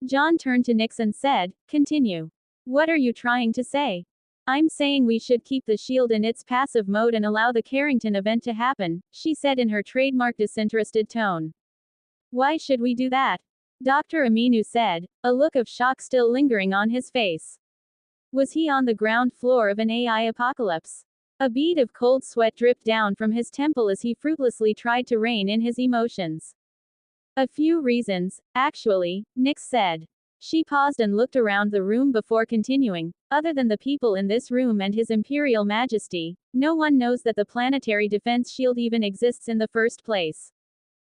John turned to Nix and said, "Continue. What are you trying to say?" "I'm saying we should keep the shield in its passive mode and allow the Carrington event to happen," she said in her trademark disinterested tone. "Why should we do that?" Dr. Aminu said, a look of shock still lingering on his face. Was he on the ground floor of an AI apocalypse? A bead of cold sweat dripped down from his temple as he fruitlessly tried to rein in his emotions. "A few reasons, actually," Nix said. She paused and looked around the room before continuing. "Other than the people in this room and His Imperial Majesty, no one knows that the planetary defense shield even exists in the first place.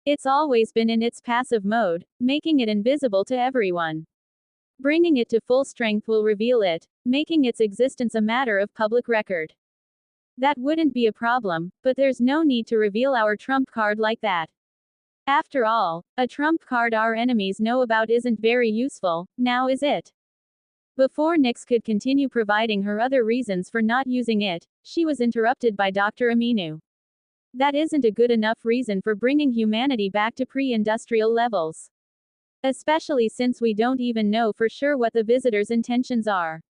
It's always been in its passive mode, making it invisible to everyone. Bringing it to full strength will reveal it, making its existence a matter of public record. That wouldn't be a problem, but there's no need to reveal our trump card like that. After all, a trump card our enemies know about isn't very useful, now is it?" Before Nix could continue providing her other reasons for not using it, she was interrupted by Dr. Aminu. "That isn't a good enough reason for bringing humanity back to pre-industrial levels. Especially since we don't even know for sure what the visitors' intentions are.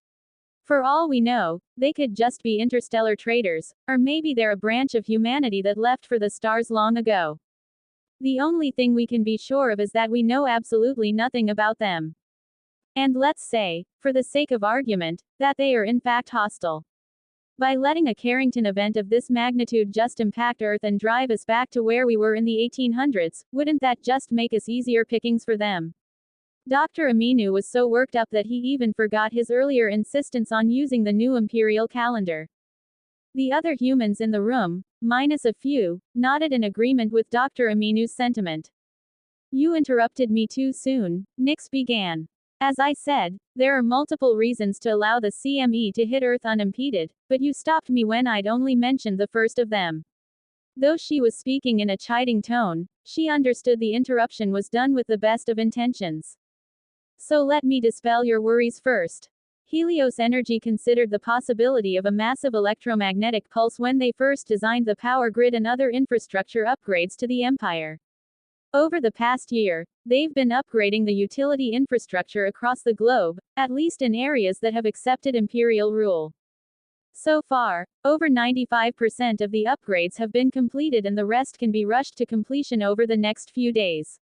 For all we know, they could just be interstellar traders, or maybe they're a branch of humanity that left for the stars long ago. The only thing we can be sure of is that we know absolutely nothing about them. And let's say, for the sake of argument, that they are in fact hostile. By letting a Carrington event of this magnitude just impact Earth and drive us back to where we were in the 1800s, wouldn't that just make us easier pickings for them?" Dr. Aminu was so worked up that he even forgot his earlier insistence on using the new imperial calendar. The other humans in the room, minus a few, nodded in agreement with Dr. Aminu's sentiment. "You interrupted me too soon," Nix began. "As I said, there are multiple reasons to allow the CME to hit Earth unimpeded, but you stopped me when I'd only mentioned the first of them." Though she was speaking in a chiding tone, she understood the interruption was done with the best of intentions. "So let me dispel your worries first. Helios Energy considered the possibility of a massive electromagnetic pulse when they first designed the power grid and other infrastructure upgrades to the Empire. Over the past year, they've been upgrading the utility infrastructure across the globe, at least in areas that have accepted imperial rule. So far, over 95% of the upgrades have been completed and the rest can be rushed to completion over the next few days.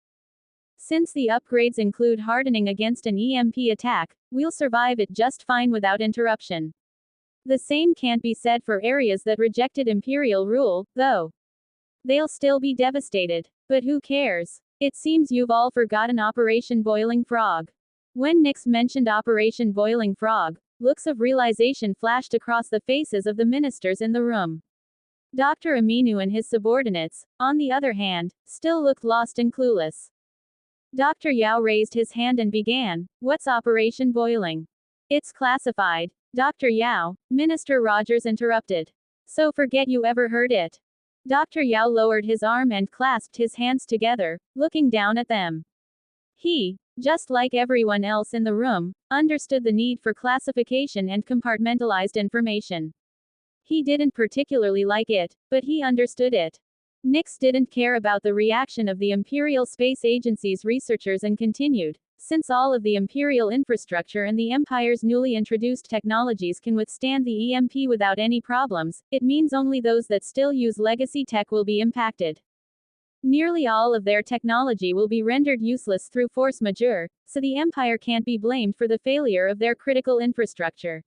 Since the upgrades include hardening against an EMP attack, we'll survive it just fine without interruption. The same can't be said for areas that rejected imperial rule, though. They'll still be devastated. But who cares? It seems you've all forgotten Operation Boiling Frog." When Nix mentioned Operation Boiling Frog, looks of realization flashed across the faces of the ministers in the room. Dr. Aminu and his subordinates, on the other hand, still looked lost and clueless. Dr. Yao raised his hand and began, "What's Operation Boiling?" "It's classified, Dr. Yao," Minister Rogers interrupted. "So forget you ever heard it." Dr. Yao lowered his arm and clasped his hands together, looking down at them. He, just like everyone else in the room, understood the need for classification and compartmentalized information. He didn't particularly like it, but he understood it. Nix didn't care about the reaction of the Imperial Space Agency's researchers and continued, "Since all of the Imperial infrastructure and the Empire's newly introduced technologies can withstand the EMP without any problems, it means only those that still use legacy tech will be impacted. Nearly all of their technology will be rendered useless through force majeure, so the Empire can't be blamed for the failure of their critical infrastructure.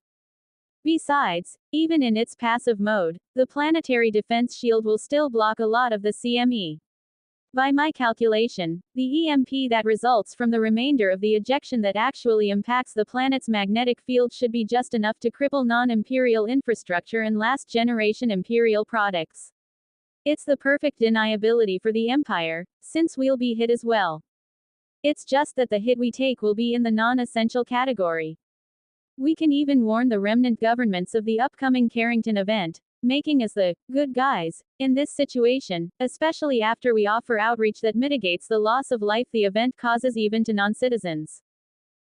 Besides, even in its passive mode, the planetary defense shield will still block a lot of the CME. By my calculation, the EMP that results from the remainder of the ejection that actually impacts the planet's magnetic field should be just enough to cripple non-imperial infrastructure and last-generation imperial products. It's the perfect deniability for the Empire, since we'll be hit as well. It's just that the hit we take will be in the non-essential category. We can even warn the remnant governments of the upcoming Carrington event, making us the good guys in this situation, especially after we offer outreach that mitigates the loss of life the event causes even to non-citizens.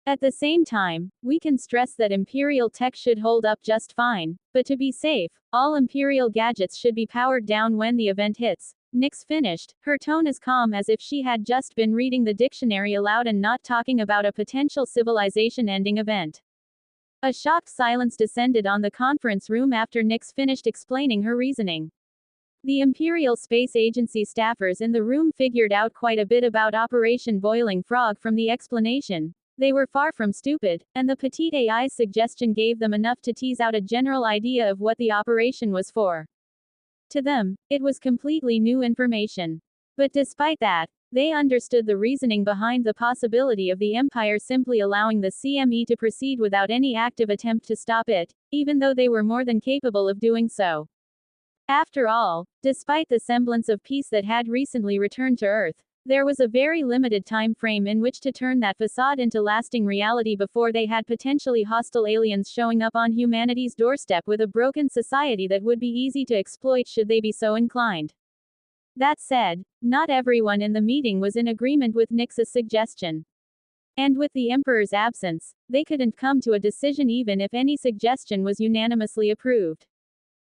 At the same time, we can stress that Imperial tech should hold up just fine, but to be safe, all Imperial gadgets should be powered down when the event hits, Nyx finished, her tone as calm as if she had just been reading the dictionary aloud and not talking about a potential civilization-ending event. A shocked silence descended on the conference room after Nyx finished explaining her reasoning. The Imperial Space Agency staffers in the room figured out quite a bit about Operation Boiling Frog from the explanation. They were far from stupid, and the petite AI's suggestion gave them enough to tease out a general idea of what the operation was for. To them, it was completely new information. But despite that, they understood the reasoning behind the possibility of the Empire simply allowing the CME to proceed without any active attempt to stop it, even though they were more than capable of doing so. After all, despite the semblance of peace that had recently returned to Earth, there was a very limited time frame in which to turn that facade into lasting reality before they had potentially hostile aliens showing up on humanity's doorstep with a broken society that would be easy to exploit should they be so inclined. That said, not everyone in the meeting was in agreement with Nyx's suggestion. And with the Emperor's absence, they couldn't come to a decision even if any suggestion was unanimously approved.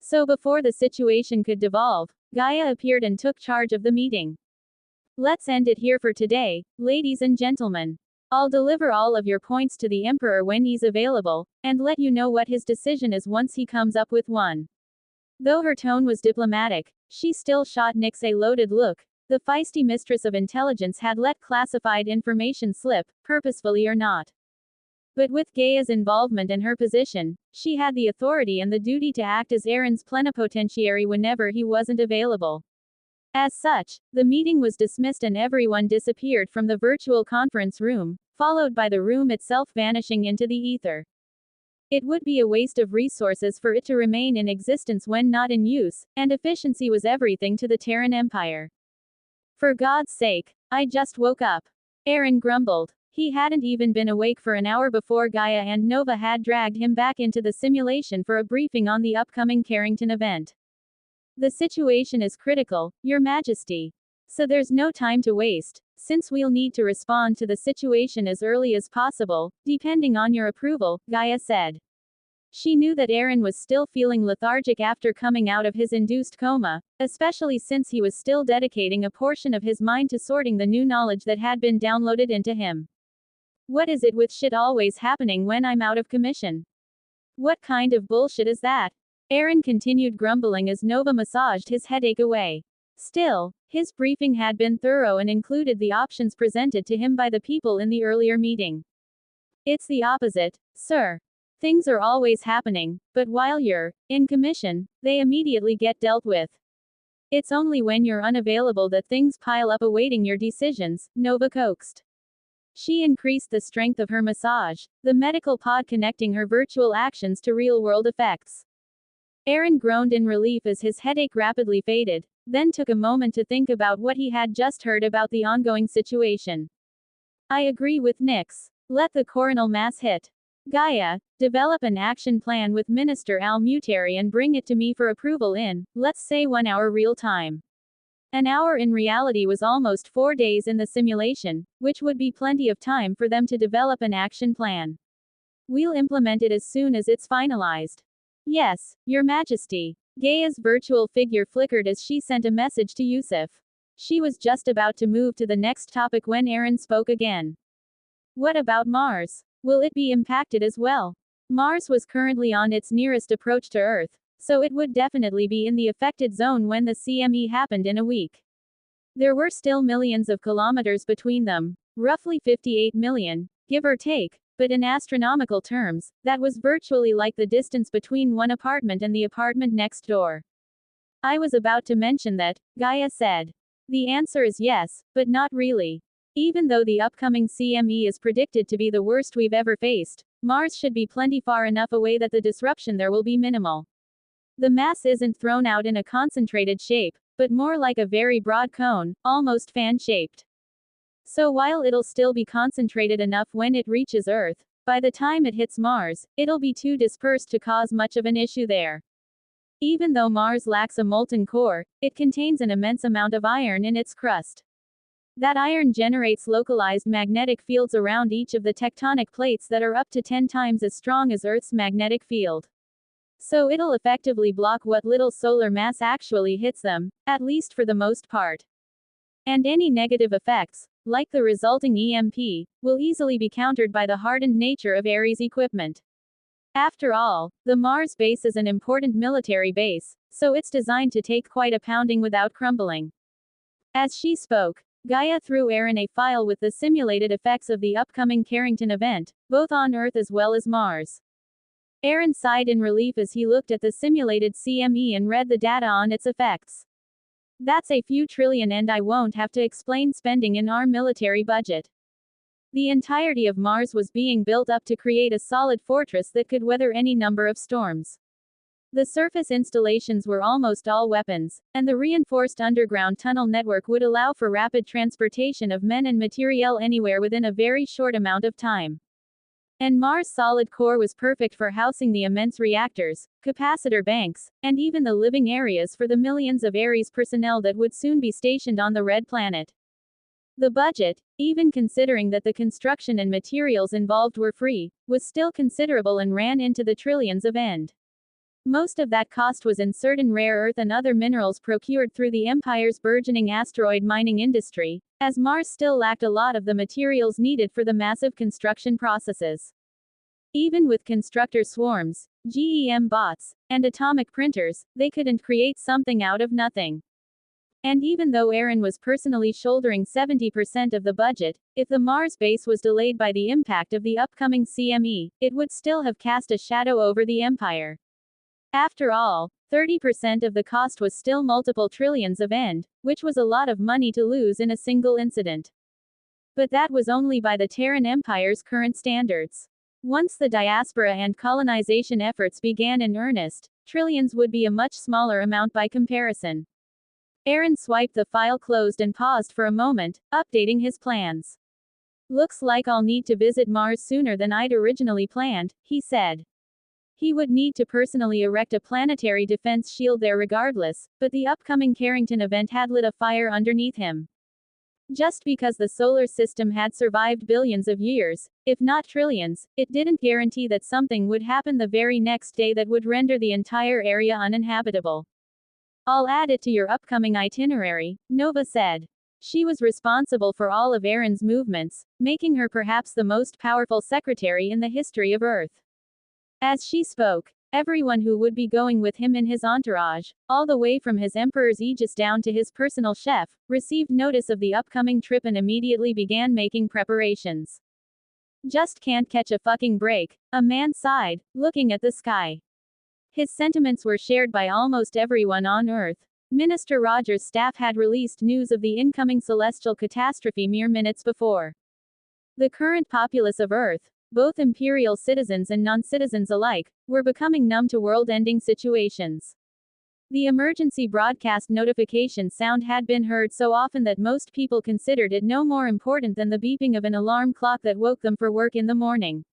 So before the situation could devolve, Gaia appeared and took charge of the meeting. Let's end it here for today, ladies and gentlemen. I'll deliver all of your points to the Emperor when he's available, and let you know what his decision is once he comes up with one. Though her tone was diplomatic, she still shot Nyx a loaded look. The feisty mistress of intelligence had let classified information slip, purposefully or not. But with Gaia's involvement and her position, she had the authority and the duty to act as Aaron's plenipotentiary whenever he wasn't available. As such, the meeting was dismissed and everyone disappeared from the virtual conference room, followed by the room itself vanishing into the ether. It would be a waste of resources for it to remain in existence when not in use, and efficiency was everything to the Terran Empire. For God's sake, I just woke up. Aaron grumbled. He hadn't even been awake for an hour before Gaia and Nova had dragged him back into the simulation for a briefing on the upcoming Carrington event. The situation is critical, Your Majesty. So there's no time to waste, since we'll need to respond to the situation as early as possible, depending on your approval, Gaia said. She knew that Aaron was still feeling lethargic after coming out of his induced coma, especially since he was still dedicating a portion of his mind to sorting the new knowledge that had been downloaded into him. What is it with shit always happening when I'm out of commission? What kind of bullshit is that? Aaron continued grumbling as Nova massaged his headache away. Still, his briefing had been thorough and included the options presented to him by the people in the earlier meeting. It's the opposite, sir. Things are always happening, but while you're in commission, they immediately get dealt with. It's only when you're unavailable that things pile up awaiting your decisions, Nova coaxed. She increased the strength of her massage, the medical pod connecting her virtual actions to real-world effects. Aaron groaned in relief as his headache rapidly faded, then took a moment to think about what he had just heard about the ongoing situation. I agree with Nyx. Let the coronal mass hit. Gaia, develop an action plan with Minister Al-Mutari and bring it to me for approval in, let's say 1 hour real time. An hour in reality was almost 4 days in the simulation, which would be plenty of time for them to develop an action plan. We'll implement it as soon as it's finalized. Yes, Your Majesty. Gaia's virtual figure flickered as she sent a message to Yusuf. She was just about to move to the next topic when Aaron spoke again. What about Mars? Will it be impacted as well? Mars was currently on its nearest approach to Earth, so it would definitely be in the affected zone when the CME happened in a week. There were still millions of kilometers between them, roughly 58 million, give or take, but in astronomical terms, that was virtually like the distance between one apartment and the apartment next door. I was about to mention that, Gaia said. The answer is yes, but not really. Even though the upcoming CME is predicted to be the worst we've ever faced, Mars should be plenty far enough away that the disruption there will be minimal. The mass isn't thrown out in a concentrated shape, but more like a very broad cone, almost fan-shaped. So while it'll still be concentrated enough when it reaches Earth, by the time it hits Mars, it'll be too dispersed to cause much of an issue there. Even though Mars lacks a molten core, it contains an immense amount of iron in its crust. That iron generates localized magnetic fields around each of the tectonic plates that are up to 10 times as strong as Earth's magnetic field. So it'll effectively block what little solar mass actually hits them, at least for the most part. And any negative effects, like the resulting EMP, will easily be countered by the hardened nature of Ares equipment. After all, the Mars base is an important military base, so it's designed to take quite a pounding without crumbling. As she spoke, Gaia threw Aaron a file with the simulated effects of the upcoming Carrington event, both on Earth as well as Mars. Aaron sighed in relief as he looked at the simulated CME and read the data on its effects. That's a few trillion, and I won't have to explain spending in our military budget. The entirety of Mars was being built up to create a solid fortress that could weather any number of storms. The surface installations were almost all weapons, and the reinforced underground tunnel network would allow for rapid transportation of men and materiel anywhere within a very short amount of time. And Mars' solid core was perfect for housing the immense reactors, capacitor banks, and even the living areas for the millions of Ares personnel that would soon be stationed on the Red Planet. The budget, even considering that the construction and materials involved were free, was still considerable and ran into the trillions of end. Most of that cost was in certain rare earth and other minerals procured through the Empire's burgeoning asteroid mining industry, as Mars still lacked a lot of the materials needed for the massive construction processes. Even with constructor swarms, GEM bots, and atomic printers, they couldn't create something out of nothing. And even though Aaron was personally shouldering 70% of the budget, if the Mars base was delayed by the impact of the upcoming CME, it would still have cast a shadow over the Empire. After all, 30% of the cost was still multiple trillions of end, which was a lot of money to lose in a single incident. But that was only by the Terran Empire's current standards. Once the diaspora and colonization efforts began in earnest, trillions would be a much smaller amount by comparison. Aaron swiped the file closed and paused for a moment, updating his plans. Looks like I'll need to visit Mars sooner than I'd originally planned, he said. He would need to personally erect a planetary defense shield there regardless, but the upcoming Carrington event had lit a fire underneath him. Just because the solar system had survived billions of years, if not trillions, it didn't guarantee that something would happen the very next day that would render the entire area uninhabitable. I'll add it to your upcoming itinerary, Nova said. She was responsible for all of Aaron's movements, making her perhaps the most powerful secretary in the history of Earth. As she spoke, everyone who would be going with him in his entourage, all the way from his emperor's aegis down to his personal chef, received notice of the upcoming trip and immediately began making preparations. Just can't catch a fucking break, a man sighed, looking at the sky. His sentiments were shared by almost everyone on Earth. Minister Rogers' staff had released news of the incoming celestial catastrophe mere minutes before. The current populace of Earth, both imperial citizens and non-citizens alike, were becoming numb to world-ending situations. The emergency broadcast notification sound had been heard so often that most people considered it no more important than the beeping of an alarm clock that woke them for work in the morning.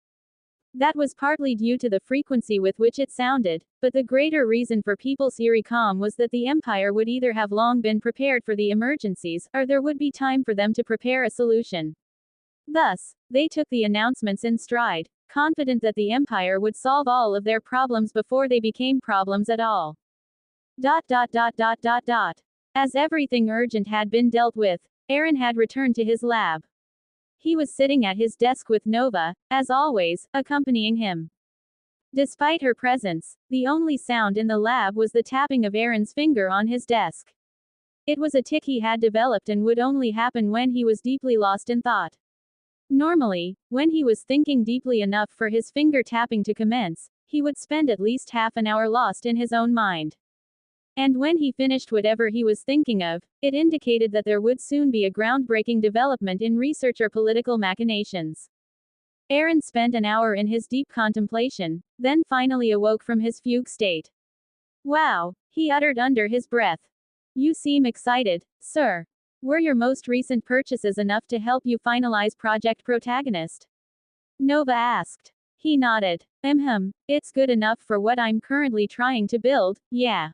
That was partly due to the frequency with which it sounded, but the greater reason for people's eerie calm was that the Empire would either have long been prepared for the emergencies, or there would be time for them to prepare a solution. Thus, they took the announcements in stride, confident that the Empire would solve all of their problems before they became problems at all. As everything urgent had been dealt with, Aaron had returned to his lab. He was sitting at his desk with Nova, as always, accompanying him. Despite her presence, the only sound in the lab was the tapping of Aaron's finger on his desk. It was a tic he had developed and would only happen when he was deeply lost in thought. Normally, when he was thinking deeply enough for his finger tapping to commence, he would spend at least half an hour lost in his own mind. And when he finished whatever he was thinking of, it indicated that there would soon be a groundbreaking development in research or political machinations. Aaron spent an hour in his deep contemplation, then finally awoke from his fugue state. Wow, he uttered under his breath. You seem excited, sir. Were your most recent purchases enough to help you finalize Project Protagonist? Nova asked. He nodded. It's good enough for what I'm currently trying to build, yeah.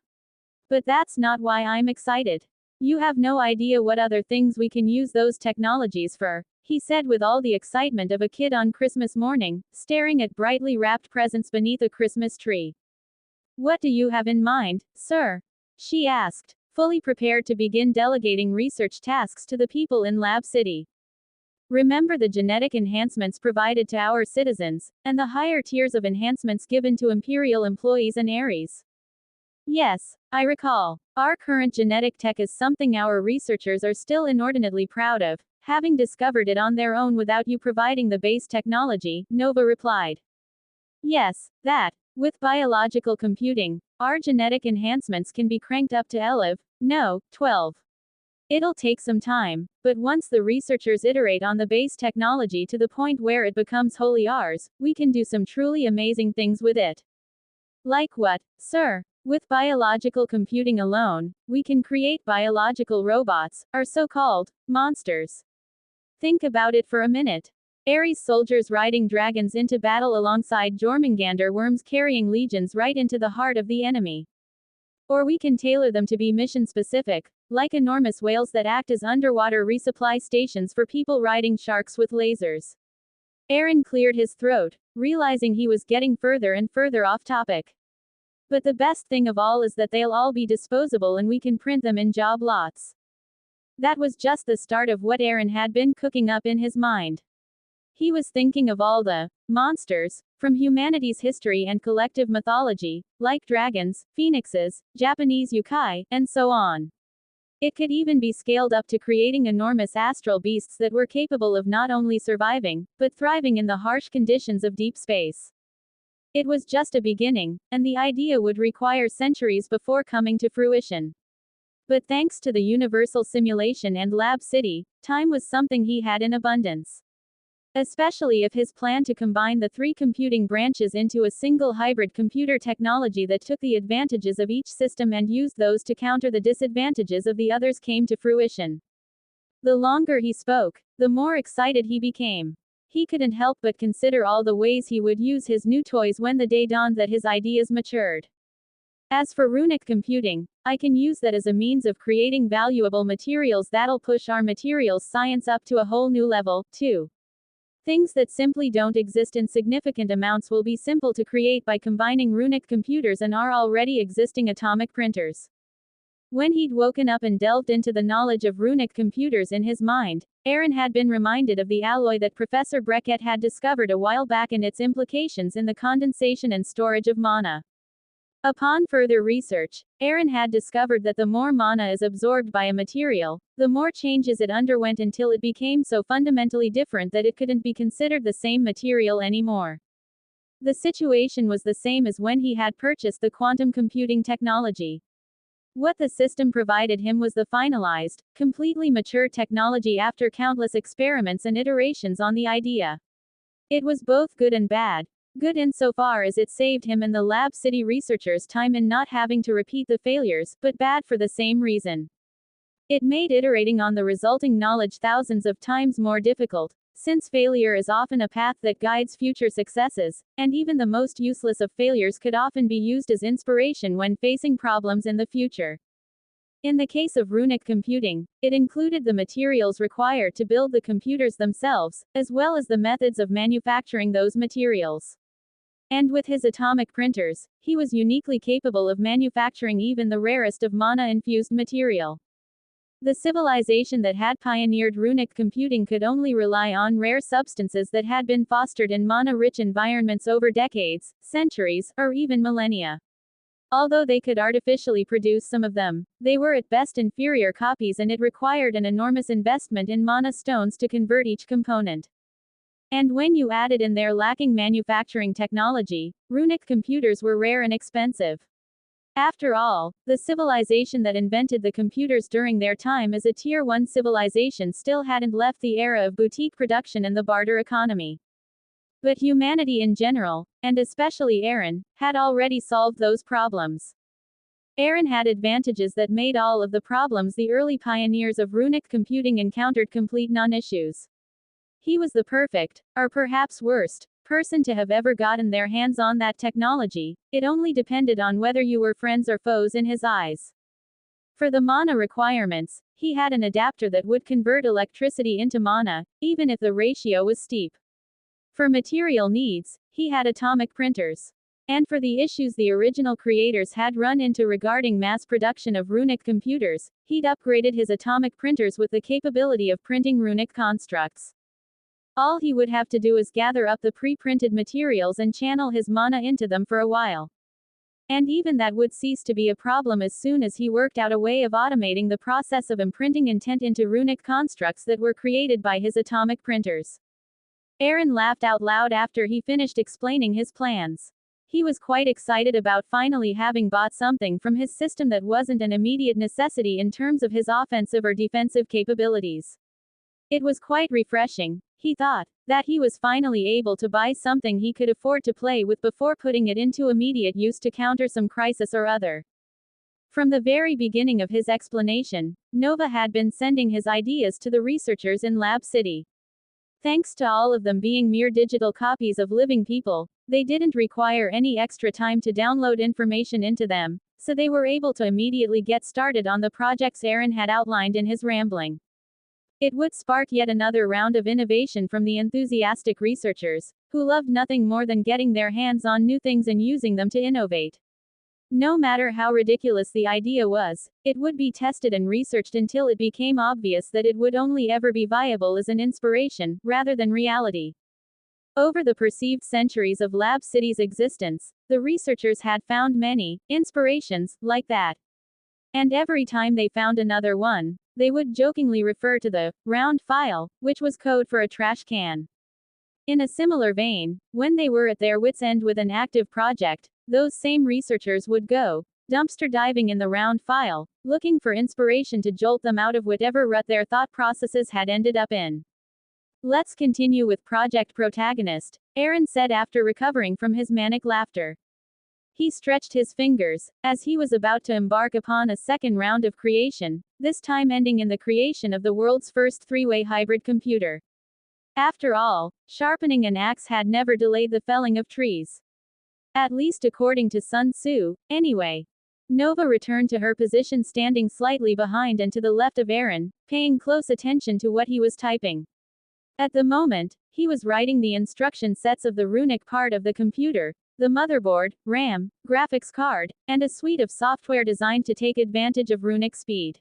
But that's not why I'm excited. You have no idea what other things we can use those technologies for, he said with all the excitement of a kid on Christmas morning, staring at brightly wrapped presents beneath a Christmas tree. What do you have in mind, sir? She asked, fully prepared to begin delegating research tasks to the people in Lab City. Remember the genetic enhancements provided to our citizens, and the higher tiers of enhancements given to Imperial employees and Ares. Yes, I recall. Our current genetic tech is something our researchers are still inordinately proud of, having discovered it on their own without you providing the base technology, Nova replied. Yes, that. With biological computing, our genetic enhancements can be cranked up to 12. It'll take some time, but once the researchers iterate on the base technology to the point where it becomes wholly ours, we can do some truly amazing things with it. Like what, sir? With biological computing alone, we can create biological robots, or so-called monsters. Think about it for a minute. Ares soldiers riding dragons into battle alongside Jormungandr worms carrying legions right into the heart of the enemy. Or we can tailor them to be mission-specific, like enormous whales that act as underwater resupply stations for people riding sharks with lasers. Aaron cleared his throat, realizing he was getting further and further off topic. But the best thing of all is that they'll all be disposable and we can print them in job lots. That was just the start of what Aaron had been cooking up in his mind. He was thinking of all the monsters from humanity's history and collective mythology, like dragons, phoenixes, Japanese yokai, and so on. It could even be scaled up to creating enormous astral beasts that were capable of not only surviving, but thriving in the harsh conditions of deep space. It was just a beginning, and the idea would require centuries before coming to fruition. But thanks to the Universal Simulation and Lab City, time was something he had in abundance. Especially if his plan to combine the three computing branches into a single hybrid computer technology that took the advantages of each system and used those to counter the disadvantages of the others came to fruition. The longer he spoke, the more excited he became. He couldn't help but consider all the ways he would use his new toys when the day dawned that his ideas matured. As for runic computing, I can use that as a means of creating valuable materials that'll push our materials science up to a whole new level, too. Things that simply don't exist in significant amounts will be simple to create by combining runic computers and our already existing atomic printers. When he'd woken up and delved into the knowledge of runic computers in his mind, Aaron had been reminded of the alloy that Professor Breckett had discovered a while back and its implications in the condensation and storage of mana. Upon further research, Aaron had discovered that the more mana is absorbed by a material, the more changes it underwent until it became so fundamentally different that it couldn't be considered the same material anymore. The situation was the same as when he had purchased the quantum computing technology. What the system provided him was the finalized, completely mature technology after countless experiments and iterations on the idea. It was both good and bad. Good insofar as it saved him and the Lab City researchers time in not having to repeat the failures, but bad for the same reason. It made iterating on the resulting knowledge thousands of times more difficult, since failure is often a path that guides future successes, and even the most useless of failures could often be used as inspiration when facing problems in the future. In the case of runic computing, it included the materials required to build the computers themselves, as well as the methods of manufacturing those materials. And with his atomic printers, he was uniquely capable of manufacturing even the rarest of mana-infused material. The civilization that had pioneered runic computing could only rely on rare substances that had been fostered in mana-rich environments over decades, centuries, or even millennia. Although they could artificially produce some of them, they were at best inferior copies and it required an enormous investment in mana stones to convert each component. And when you added in their lacking manufacturing technology, runic computers were rare and expensive. After all, the civilization that invented the computers during their time as a Tier 1 civilization still hadn't left the era of boutique production and the barter economy. But humanity in general, and especially Aaron, had already solved those problems. Aaron had advantages that made all of the problems the early pioneers of runic computing encountered complete non-issues. He was the perfect, or perhaps worst, person to have ever gotten their hands on that technology. It only depended on whether you were friends or foes in his eyes. For the mana requirements, he had an adapter that would convert electricity into mana, even if the ratio was steep. For material needs, he had atomic printers. and for the issues the original creators had run into regarding mass production of runic computers, he'd upgraded his atomic printers with the capability of printing runic constructs. All he would have to do is gather up the pre-printed materials and channel his mana into them for a while. And even that would cease to be a problem as soon as he worked out a way of automating the process of imprinting intent into runic constructs that were created by his atomic printers. Aaron laughed out loud after he finished explaining his plans. He was quite excited about finally having bought something from his system that wasn't an immediate necessity in terms of his offensive or defensive capabilities. It was quite refreshing, he thought, that he was finally able to buy something he could afford to play with before putting it into immediate use to counter some crisis or other. From the very beginning of his explanation, Nova had been sending his ideas to the researchers in Lab City. Thanks to all of them being mere digital copies of living people, they didn't require any extra time to download information into them, so they were able to immediately get started on the projects Aaron had outlined in his rambling. It would spark yet another round of innovation from the enthusiastic researchers, who loved nothing more than getting their hands on new things and using them to innovate. No matter how ridiculous the idea was, it would be tested and researched until it became obvious that it would only ever be viable as an inspiration, rather than reality. Over the perceived centuries of Lab City's existence, the researchers had found many inspirations like that. And every time they found another one, they would jokingly refer to the round file, which was code for a trash can. In a similar vein, when they were at their wits' end with an active project, those same researchers would go dumpster diving in the round file, looking for inspiration to jolt them out of whatever rut their thought processes had ended up in. Let's continue with project protagonist, Aaron said after recovering from his manic laughter. He stretched his fingers, as he was about to embark upon a second round of creation, this time ending in the creation of the world's first three-way hybrid computer. After all, sharpening an axe had never delayed the felling of trees. At least according to Sun Tzu, anyway. Nova returned to her position standing slightly behind and to the left of Aaron, paying close attention to what he was typing. At the moment, he was writing the instruction sets of the runic part of the computer, the motherboard, RAM, graphics card, and a suite of software designed to take advantage of runic speed.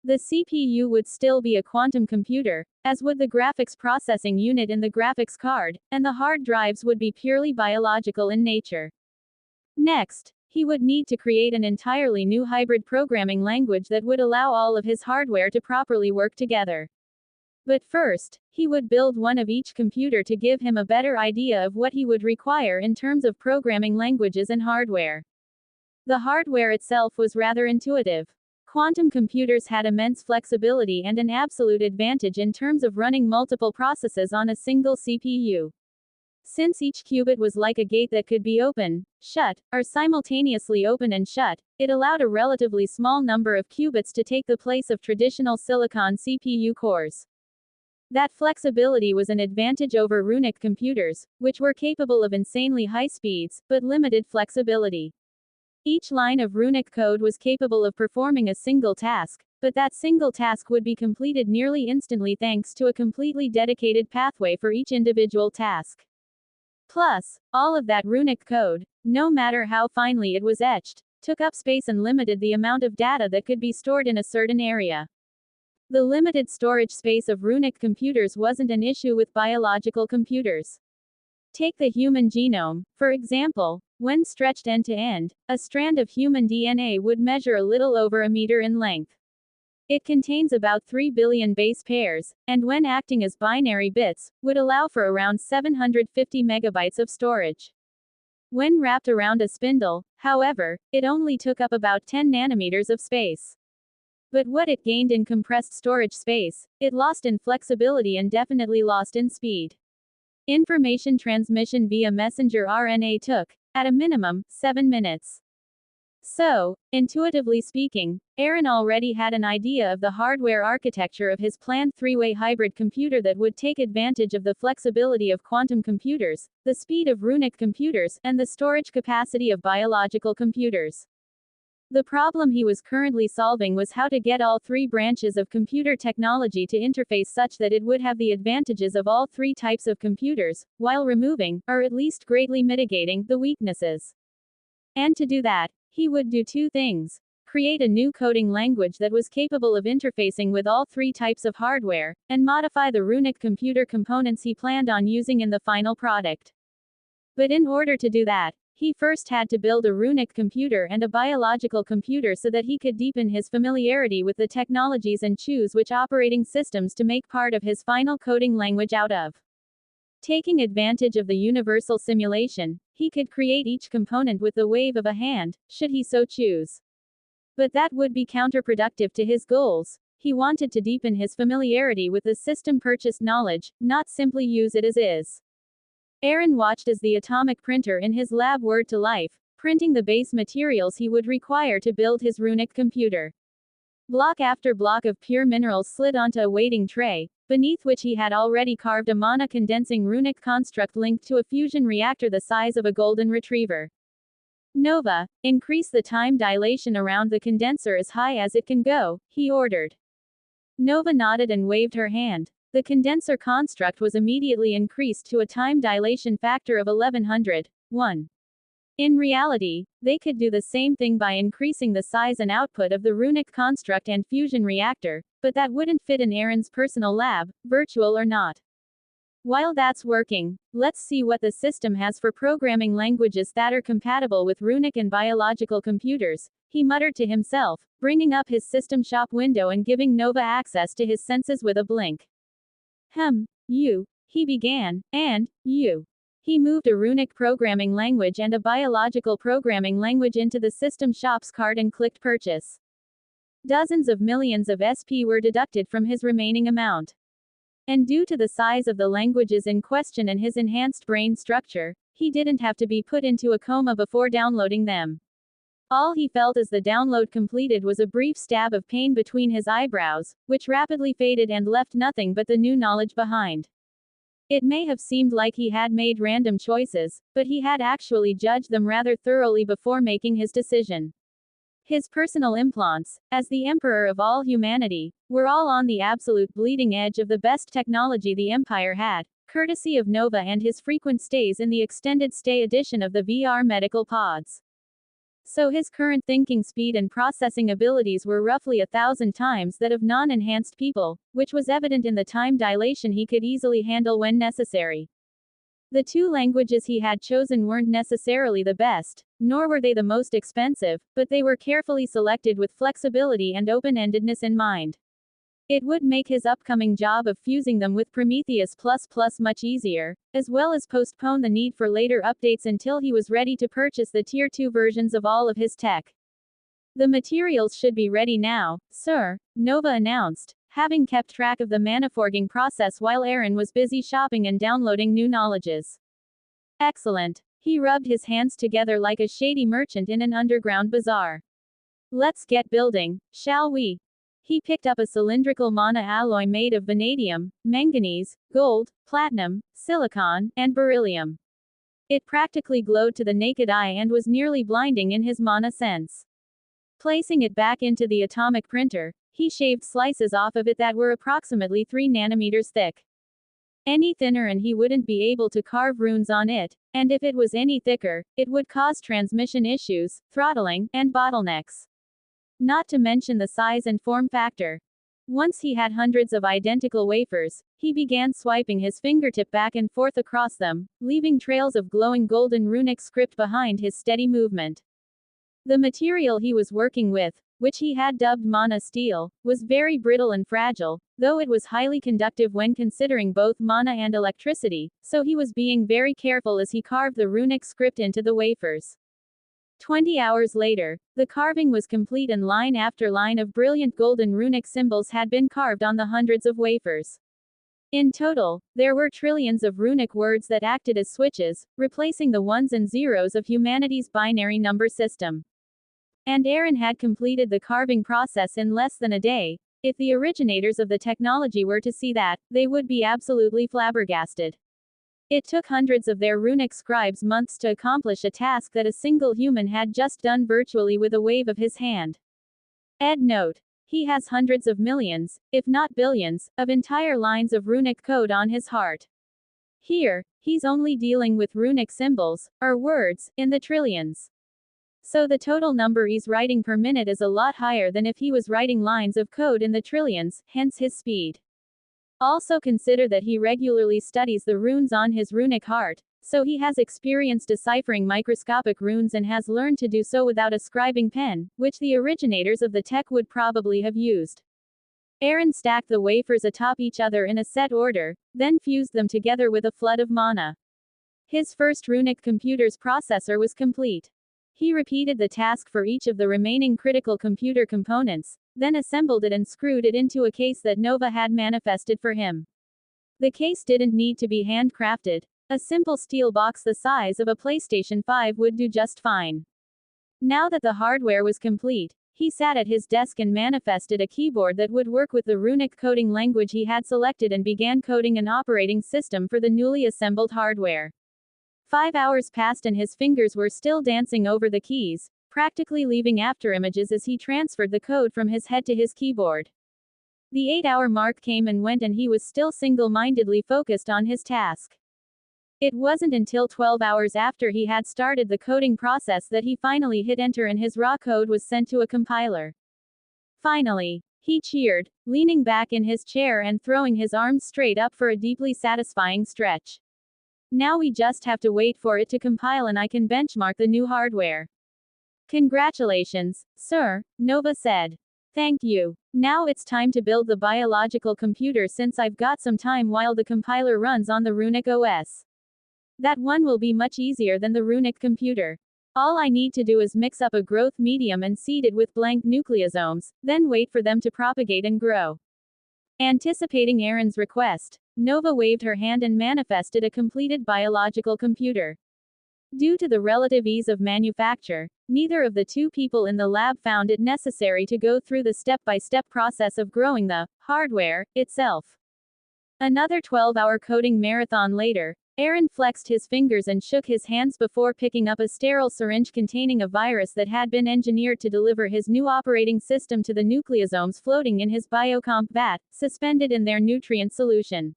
The CPU would still be a quantum computer, as would the graphics processing unit in the graphics card, and the hard drives would be purely biological in nature. Next, he would need to create an entirely new hybrid programming language that would allow all of his hardware to properly work together. But first, he would build one of each computer to give him a better idea of what he would require in terms of programming languages and hardware. The hardware itself was rather intuitive. Quantum computers had immense flexibility and an absolute advantage in terms of running multiple processes on a single CPU. Since each qubit was like a gate that could be open, shut, or simultaneously open and shut, it allowed a relatively small number of qubits to take the place of traditional silicon CPU cores. That flexibility was an advantage over runic computers, which were capable of insanely high speeds, but limited flexibility. Each line of runic code was capable of performing a single task, but that single task would be completed nearly instantly thanks to a completely dedicated pathway for each individual task. Plus, all of that runic code, no matter how finely it was etched, took up space and limited the amount of data that could be stored in a certain area. The limited storage space of runic computers wasn't an issue with biological computers. Take the human genome, for example. When stretched end to end, a strand of human DNA would measure a little over a meter in length. It contains about 3 billion base pairs, and when acting as binary bits, would allow for around 750 megabytes of storage. When wrapped around a spindle, however, it only took up about 10 nanometers of space. But what it gained in compressed storage space, it lost in flexibility and definitely lost in speed. Information transmission via messenger RNA took, at a minimum, 7 minutes. So, intuitively speaking, Aaron already had an idea of the hardware architecture of his planned three-way hybrid computer that would take advantage of the flexibility of quantum computers, the speed of runic computers, and the storage capacity of biological computers. The problem he was currently solving was how to get all three branches of computer technology to interface such that it would have the advantages of all three types of computers, while removing, or at least greatly mitigating, the weaknesses. And to do that, he would do two things. Create a new coding language that was capable of interfacing with all three types of hardware, and modify the runic computer components he planned on using in the final product. But in order to do that, he first had to build a runic computer and a biological computer so that he could deepen his familiarity with the technologies and choose which operating systems to make part of his final coding language out of. Taking advantage of the universal simulation, he could create each component with the wave of a hand, should he so choose. But that would be counterproductive to his goals. He wanted to deepen his familiarity with the system purchased knowledge, not simply use it as is. Aaron watched as the atomic printer in his lab whirred to life, printing the base materials he would require to build his runic computer. Block after block of pure minerals slid onto a waiting tray, beneath which he had already carved a mana-condensing runic construct linked to a fusion reactor the size of a golden retriever. Nova, increase the time dilation around the condenser as high as it can go, he ordered. Nova nodded and waved her hand. The condenser construct was immediately increased to a time dilation factor of 1100:1. In reality, they could do the same thing by increasing the size and output of the runic construct and fusion reactor, but that wouldn't fit in Aaron's personal lab, virtual or not. While that's working, let's see what the system has for programming languages that are compatible with runic and biological computers, he muttered to himself, bringing up his system shop window and giving Nova access to his senses with a blink. He began, and, He moved a runic programming language and a biological programming language into the system shop's cart and clicked purchase. Dozens of millions of SP were deducted from his remaining amount. And due to the size of the languages in question and his enhanced brain structure, he didn't have to be put into a coma before downloading them. All he felt as the download completed was a brief stab of pain between his eyebrows, which rapidly faded and left nothing but the new knowledge behind. It may have seemed like he had made random choices, but he had actually judged them rather thoroughly before making his decision. His personal implants, as the emperor of all humanity, were all on the absolute bleeding edge of the best technology the Empire had, courtesy of Nova and his frequent stays in the extended stay edition of the VR medical pods. So his current thinking speed and processing abilities were roughly 1,000 times that of non-enhanced people, which was evident in the time dilation he could easily handle when necessary. The two languages he had chosen weren't necessarily the best, nor were they the most expensive, but they were carefully selected with flexibility and open-endedness in mind. It would make his upcoming job of fusing them with Prometheus++ much easier, as well as postpone the need for later updates until he was ready to purchase the Tier 2 versions of all of his tech. The materials should be ready now, sir, Nova announced, having kept track of the manaforging process while Aaron was busy shopping and downloading new knowledges. Excellent. He rubbed his hands together like a shady merchant in an underground bazaar. Let's get building, shall we? He picked up a cylindrical mana alloy made of vanadium, manganese, gold, platinum, silicon, and beryllium. It practically glowed to the naked eye and was nearly blinding in his mana sense. Placing it back into the atomic printer, he shaved slices off of it that were approximately 3 nanometers thick. Any thinner and he wouldn't be able to carve runes on it, and if it was any thicker, it would cause transmission issues, throttling, and bottlenecks. Not to mention the size and form factor. Once he had hundreds of identical wafers, he began swiping his fingertip back and forth across them, leaving trails of glowing golden runic script behind his steady movement. The material he was working with, which he had dubbed mana steel, was very brittle and fragile, though it was highly conductive when considering both mana and electricity, so he was being very careful as he carved the runic script into the wafers. 20 hours later, the carving was complete and line after line of brilliant golden runic symbols had been carved on the hundreds of wafers. In total, there were trillions of runic words that acted as switches, replacing the ones and zeros of humanity's binary number system. And Aaron had completed the carving process in less than a day. If the originators of the technology were to see that, they would be absolutely flabbergasted. It took hundreds of their runic scribes months to accomplish a task that a single human had just done virtually with a wave of his hand. Ed note. He has hundreds of millions, if not billions, of entire lines of runic code on his heart. Here, he's only dealing with runic symbols, or words, in the trillions. So the total number he's writing per minute is a lot higher than if he was writing lines of code in the trillions, hence his speed. Also consider that he regularly studies the runes on his runic heart, so he has experience deciphering microscopic runes and has learned to do so without a scribing pen, which the originators of the tech would probably have used. Aaron stacked the wafers atop each other in a set order, then fused them together with a flood of mana. His first runic computer's processor was complete. He repeated the task for each of the remaining critical computer components, then assembled it and screwed it into a case that Nova had manifested for him. The case didn't need to be handcrafted. A simple steel box the size of a PlayStation 5 would do just fine. Now that the hardware was complete, he sat at his desk and manifested a keyboard that would work with the runic coding language he had selected and began coding an operating system for the newly assembled hardware. 5 hours passed and his fingers were still dancing over the keys, practically leaving afterimages as he transferred the code from his head to his keyboard. The 8-hour mark came and went and he was still single-mindedly focused on his task. It wasn't until 12 hours after he had started the coding process that he finally hit enter and his raw code was sent to a compiler. Finally, he cheered, leaning back in his chair and throwing his arms straight up for a deeply satisfying stretch. Now we just have to wait for it to compile and I can benchmark the new hardware. Congratulations, sir, Nova said. Thank you. Now it's time to build the biological computer since I've got some time while the compiler runs on the Runic OS. That one will be much easier than the Runic computer. All I need to do is mix up a growth medium and seed it with blank nucleosomes, then wait for them to propagate and grow. Anticipating Aaron's request, Nova waved her hand and manifested a completed biological computer. Due to the relative ease of manufacture, neither of the two people in the lab found it necessary to go through the step-by-step process of growing the hardware itself. Another 12-hour coding marathon later, Aaron flexed his fingers and shook his hands before picking up a sterile syringe containing a virus that had been engineered to deliver his new operating system to the nucleosomes floating in his biocomp vat, suspended in their nutrient solution.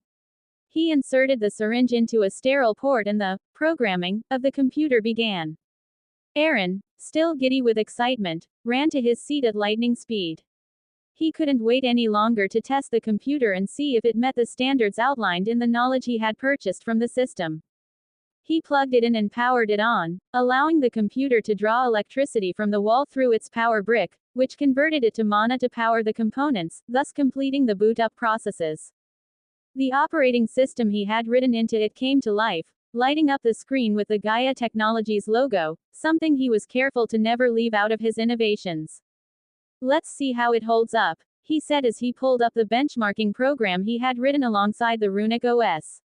He inserted the syringe into a sterile port and the programming of the computer began. Aaron, still giddy with excitement, ran to his seat at lightning speed. He couldn't wait any longer to test the computer and see if it met the standards outlined in the knowledge he had purchased from the system. He plugged it in and powered it on, allowing the computer to draw electricity from the wall through its power brick, which converted it to mana to power the components, thus completing the boot-up processes. The operating system he had written into it came to life, lighting up the screen with the Gaia Technologies logo, something he was careful to never leave out of his innovations. Let's see how it holds up, he said as he pulled up the benchmarking program he had written alongside the Runic OS.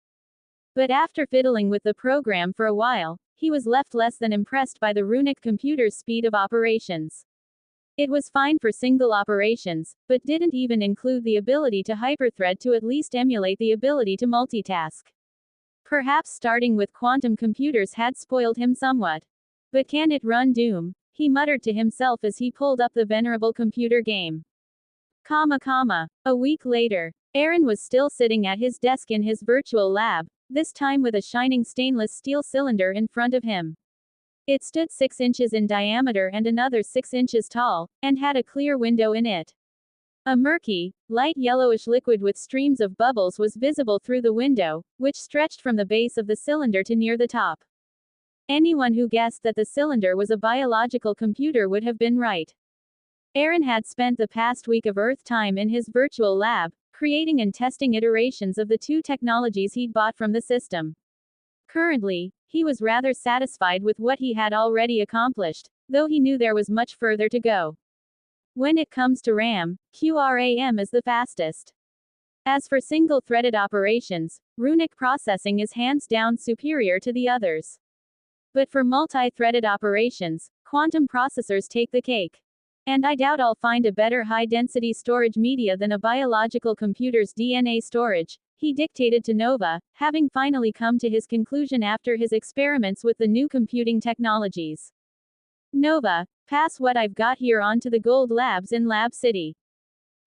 But after fiddling with the program for a while, he was left less than impressed by the Runic computer's speed of operations. It was fine for single operations, but didn't even include the ability to hyperthread to at least emulate the ability to multitask. Perhaps starting with quantum computers had spoiled him somewhat. But can it run Doom? He muttered to himself as he pulled up the venerable computer game. A week later, Aaron was still sitting at his desk in his virtual lab, this time with a shining stainless steel cylinder in front of him. It stood 6 inches in diameter and another 6 inches tall, and had a clear window in it. A murky, light yellowish liquid with streams of bubbles was visible through the window, which stretched from the base of the cylinder to near the top. Anyone who guessed that the cylinder was a biological computer would have been right. Aaron had spent the past week of Earth time in his virtual lab, creating and testing iterations of the two technologies he'd bought from the system. Currently, he was rather satisfied with what he had already accomplished, though he knew there was much further to go. When it comes to RAM, QRAM is the fastest. As for single-threaded operations, Runic processing is hands down superior to the others. But for multi-threaded operations, quantum processors take the cake. And I doubt I'll find a better high-density storage media than a biological computer's DNA storage, he dictated to Nova, having finally come to his conclusion after his experiments with the new computing technologies. Nova, pass what I've got here on to the Gold Labs in Lab City.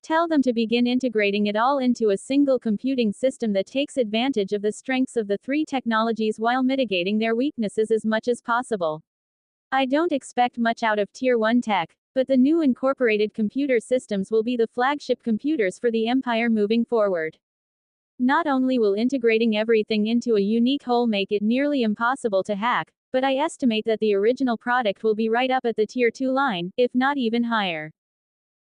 Tell them to begin integrating it all into a single computing system that takes advantage of the strengths of the three technologies while mitigating their weaknesses as much as possible. I don't expect much out of Tier 1 tech, but the new incorporated computer systems will be the flagship computers for the Empire moving forward. Not only will integrating everything into a unique whole make it nearly impossible to hack, but I estimate that the original product will be right up at the Tier 2 line, if not even higher.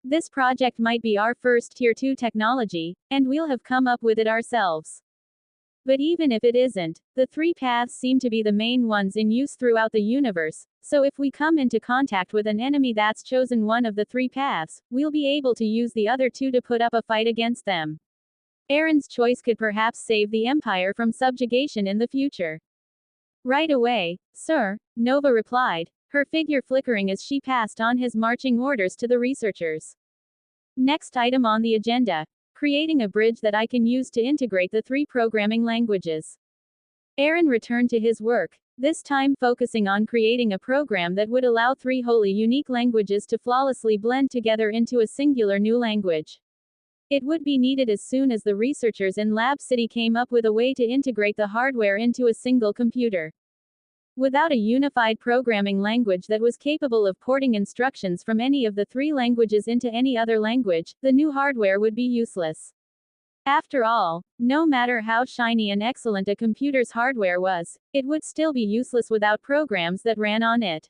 This project might be our first Tier 2 technology, and we'll have come up with it ourselves. But even if it isn't, the three paths seem to be the main ones in use throughout the universe, so if we come into contact with an enemy that's chosen one of the three paths, we'll be able to use the other two to put up a fight against them. Aaron's choice could perhaps save the Empire from subjugation in the future. Right away, sir, Nova replied, her figure flickering as she passed on his marching orders to the researchers. Next item on the agenda: creating a bridge that I can use to integrate the three programming languages. Aaron returned to his work, this time focusing on creating a program that would allow three wholly unique languages to flawlessly blend together into a singular new language. It would be needed as soon as the researchers in Lab City came up with a way to integrate the hardware into a single computer. Without a unified programming language that was capable of porting instructions from any of the three languages into any other language, the new hardware would be useless. After all, no matter how shiny and excellent a computer's hardware was, it would still be useless without programs that ran on it.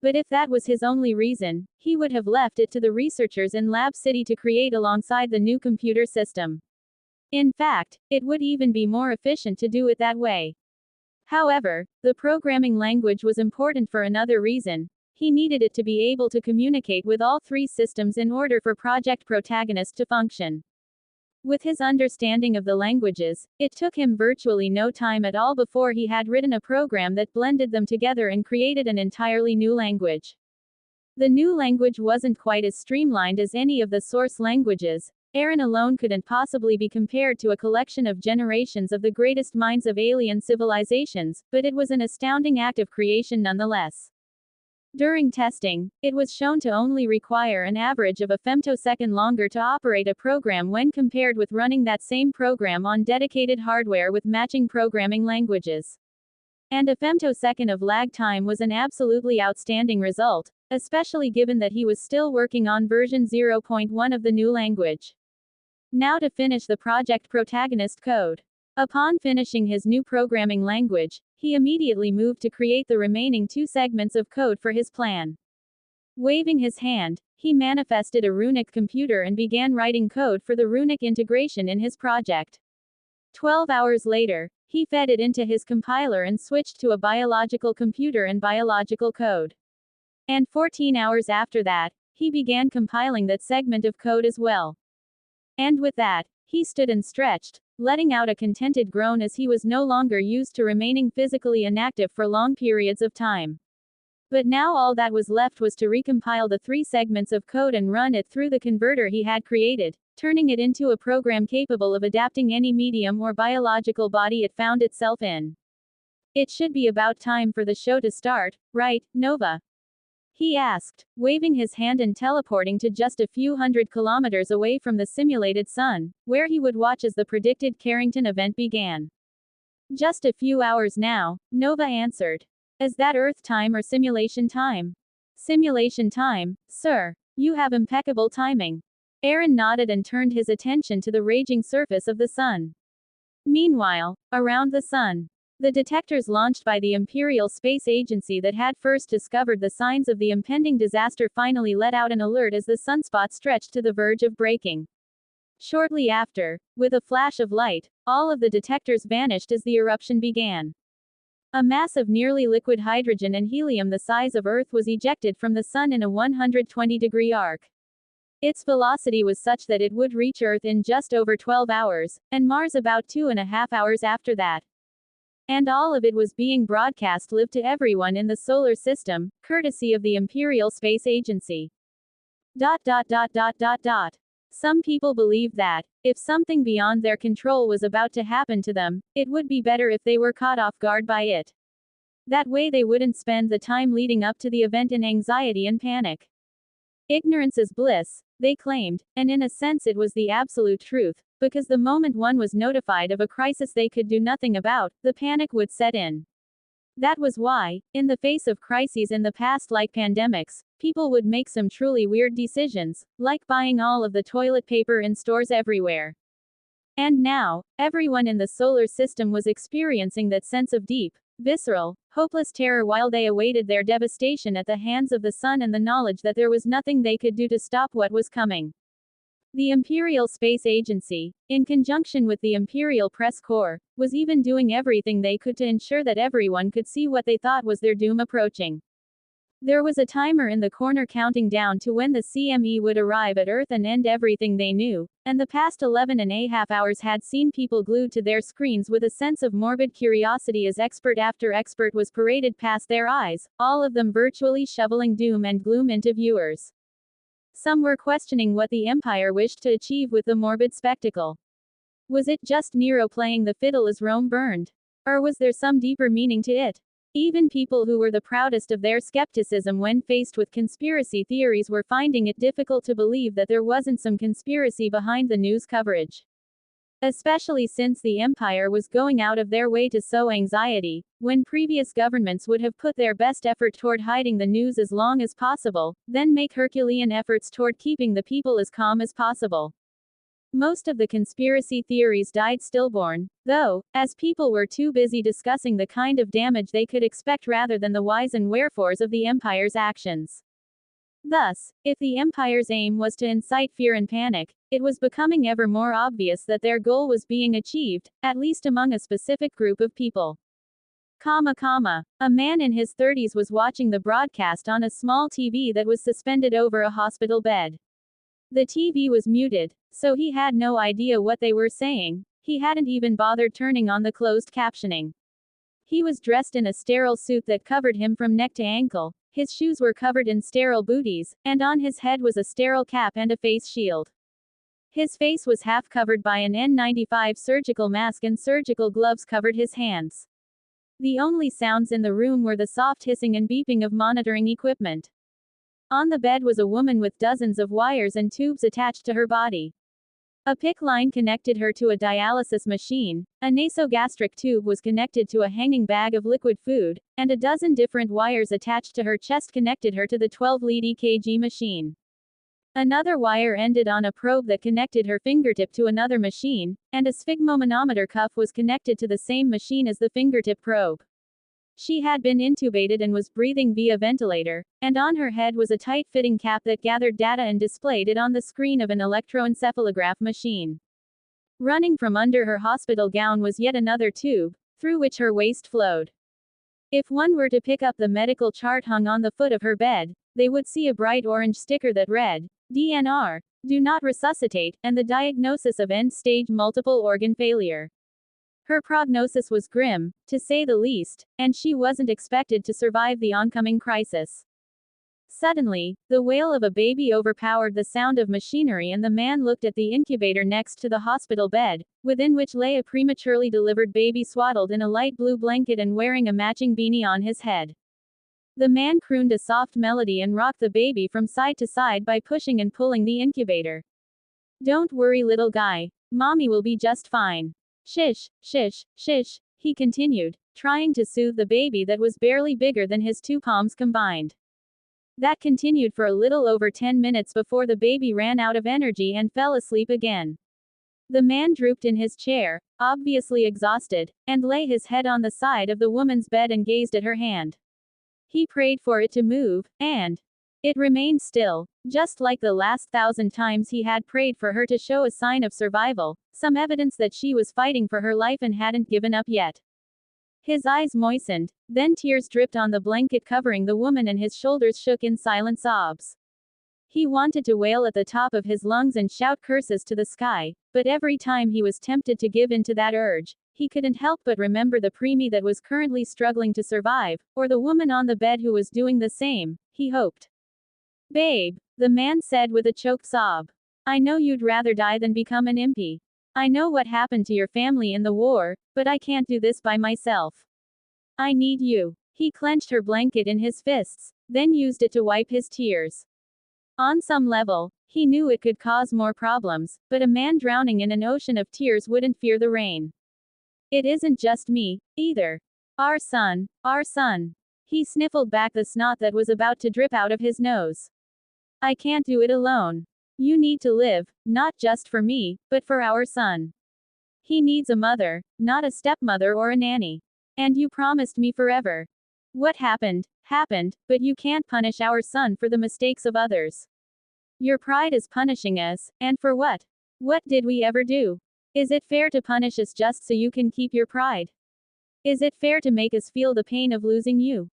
But if that was his only reason, he would have left it to the researchers in Lab City to create alongside the new computer system. In fact, it would even be more efficient to do it that way. However, the programming language was important for another reason. He needed it to be able to communicate with all three systems in order for Project Protagonist to function. With his understanding of the languages, it took him virtually no time at all before he had written a program that blended them together and created an entirely new language. The new language wasn't quite as streamlined as any of the source languages. Aaron alone couldn't possibly be compared to a collection of generations of the greatest minds of alien civilizations, but it was an astounding act of creation nonetheless. During testing, it was shown to only require an average of a femtosecond longer to operate a program when compared with running that same program on dedicated hardware with matching programming languages. And a femtosecond of lag time was an absolutely outstanding result, especially given that he was still working on version 0.1 of the new language. Now to finish the Project Protagonist code. Upon finishing his new programming language, he immediately moved to create the remaining two segments of code for his plan. Waving his hand, he manifested a runic computer and began writing code for the runic integration in his project. 12 hours later, he fed it into his compiler and switched to a biological computer and biological code. And 14 hours after that, he began compiling that segment of code as well. And with that, he stood and stretched, letting out a contented groan as he was no longer used to remaining physically inactive for long periods of time. But now all that was left was to recompile the three segments of code and run it through the converter he had created, turning it into a program capable of adapting any medium or biological body it found itself in. It should be about time for the show to start, right, Nova? He asked, waving his hand and teleporting to just a few hundred kilometers away from the simulated sun, where he would watch as the predicted Carrington event began. Just a few hours now, Nova answered. Is that Earth time or simulation time? Simulation time, sir. You have impeccable timing. Aaron nodded and turned his attention to the raging surface of the sun. Meanwhile, around the sun, the detectors launched by the Imperial Space Agency that had first discovered the signs of the impending disaster finally let out an alert as the sunspot stretched to the verge of breaking. Shortly after, with a flash of light, all of the detectors vanished as the eruption began. A mass of nearly liquid hydrogen and helium the size of Earth was ejected from the sun in a 120-degree arc. Its velocity was such that it would reach Earth in just over 12 hours, and Mars about 2.5 hours after that. And all of it was being broadcast live to everyone in the solar system, courtesy of the Imperial Space Agency. Some people believed that, if something beyond their control was about to happen to them, it would be better if they were caught off guard by it. That way they wouldn't spend the time leading up to the event in anxiety and panic. Ignorance is bliss, they claimed, and in a sense it was the absolute truth, because the moment one was notified of a crisis they could do nothing about, the panic would set in. That was why, in the face of crises in the past like pandemics, people would make some truly weird decisions, like buying all of the toilet paper in stores everywhere. And now, everyone in the solar system was experiencing that sense of deep, visceral, hopeless terror while they awaited their devastation at the hands of the sun and the knowledge that there was nothing they could do to stop what was coming. The Imperial Space Agency, in conjunction with the Imperial Press Corps, was even doing everything they could to ensure that everyone could see what they thought was their doom approaching. There was a timer in the corner counting down to when the CME would arrive at Earth and end everything they knew, and the past 11.5 hours had seen people glued to their screens with a sense of morbid curiosity as expert after expert was paraded past their eyes, all of them virtually shoveling doom and gloom into viewers. Some were questioning what the Empire wished to achieve with the morbid spectacle. Was it just Nero playing the fiddle as Rome burned? Or was there some deeper meaning to it? Even people who were the proudest of their skepticism when faced with conspiracy theories were finding it difficult to believe that there wasn't some conspiracy behind the news coverage. Especially since the Empire was going out of their way to sow anxiety, when previous governments would have put their best effort toward hiding the news as long as possible, then make Herculean efforts toward keeping the people as calm as possible. Most of the conspiracy theories died stillborn, though, as people were too busy discussing the kind of damage they could expect rather than the whys and wherefores of the Empire's actions. Thus, if the Empire's aim was to incite fear and panic, it was becoming ever more obvious that their goal was being achieved, at least among a specific group of people. A man in his 30s was watching the broadcast on a small TV that was suspended over a hospital bed. The TV was muted, so he had no idea what they were saying. He hadn't even bothered turning on the closed captioning. He was dressed in a sterile suit that covered him from neck to ankle, his shoes were covered in sterile booties, and on his head was a sterile cap and a face shield. His face was half covered by an N95 surgical mask and surgical gloves covered his hands. The only sounds in the room were the soft hissing and beeping of monitoring equipment. On the bed was a woman with dozens of wires and tubes attached to her body. A PICC line connected her to a dialysis machine, a nasogastric tube was connected to a hanging bag of liquid food, and a dozen different wires attached to her chest connected her to the 12-lead EKG machine. Another wire ended on a probe that connected her fingertip to another machine, and a sphygmomanometer cuff was connected to the same machine as the fingertip probe. She had been intubated and was breathing via ventilator, and on her head was a tight-fitting cap that gathered data and displayed it on the screen of an electroencephalograph machine. Running from under her hospital gown was yet another tube, through which her waste flowed. If one were to pick up the medical chart hung on the foot of her bed, they would see a bright orange sticker that read, DNR, do not resuscitate, and the diagnosis of end-stage multiple organ failure. Her prognosis was grim, to say the least, and she wasn't expected to survive the oncoming crisis. Suddenly, the wail of a baby overpowered the sound of machinery and the man looked at the incubator next to the hospital bed, within which lay a prematurely delivered baby swaddled in a light blue blanket and wearing a matching beanie on his head. The man crooned a soft melody and rocked the baby from side to side by pushing and pulling the incubator. Don't worry, little guy. Mommy will be just fine. Shish, shish, shish, he continued, trying to soothe the baby that was barely bigger than his two palms combined. That continued for a little over 10 minutes before the baby ran out of energy and fell asleep again. The man drooped in his chair, obviously exhausted, and lay his head on the side of the woman's bed and gazed at her hand. He prayed for it to move, and it remained still, just like the last 1,000 times he had prayed for her to show a sign of survival, some evidence that she was fighting for her life and hadn't given up yet. His eyes moistened, then tears dripped on the blanket covering the woman and his shoulders shook in silent sobs. He wanted to wail at the top of his lungs and shout curses to the sky, but every time he was tempted to give in to that urge, he couldn't help but remember the preemie that was currently struggling to survive, or the woman on the bed who was doing the same, he hoped. Babe, the man said with a choked sob. I know you'd rather die than become an MP. I know what happened to your family in the war, but I can't do this by myself. I need you. He clenched her blanket in his fists, then used it to wipe his tears. On some level, he knew it could cause more problems, but a man drowning in an ocean of tears wouldn't fear the rain. It isn't just me, either. Our son, our son. He sniffled back the snot that was about to drip out of his nose. I can't do it alone. You need to live, not just for me, but for our son. He needs a mother, not a stepmother or a nanny. And you promised me forever. What happened, happened, but you can't punish our son for the mistakes of others. Your pride is punishing us, and for what? What did we ever do? Is it fair to punish us just so you can keep your pride? Is it fair to make us feel the pain of losing you?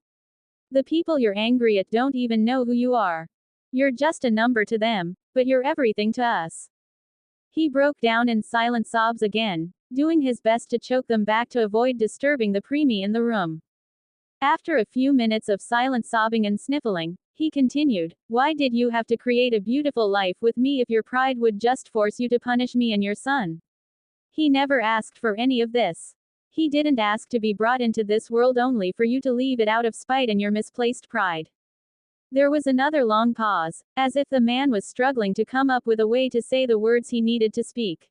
The people you're angry at don't even know who you are. You're just a number to them, but you're everything to us. He broke down in silent sobs again, doing his best to choke them back to avoid disturbing the preemie in the room. After a few minutes of silent sobbing and sniffling, he continued, why did you have to create a beautiful life with me if your pride would just force you to punish me and your son? He never asked for any of this. He didn't ask to be brought into this world only for you to leave it out of spite and your misplaced pride. There was another long pause, as if the man was struggling to come up with a way to say the words he needed to speak.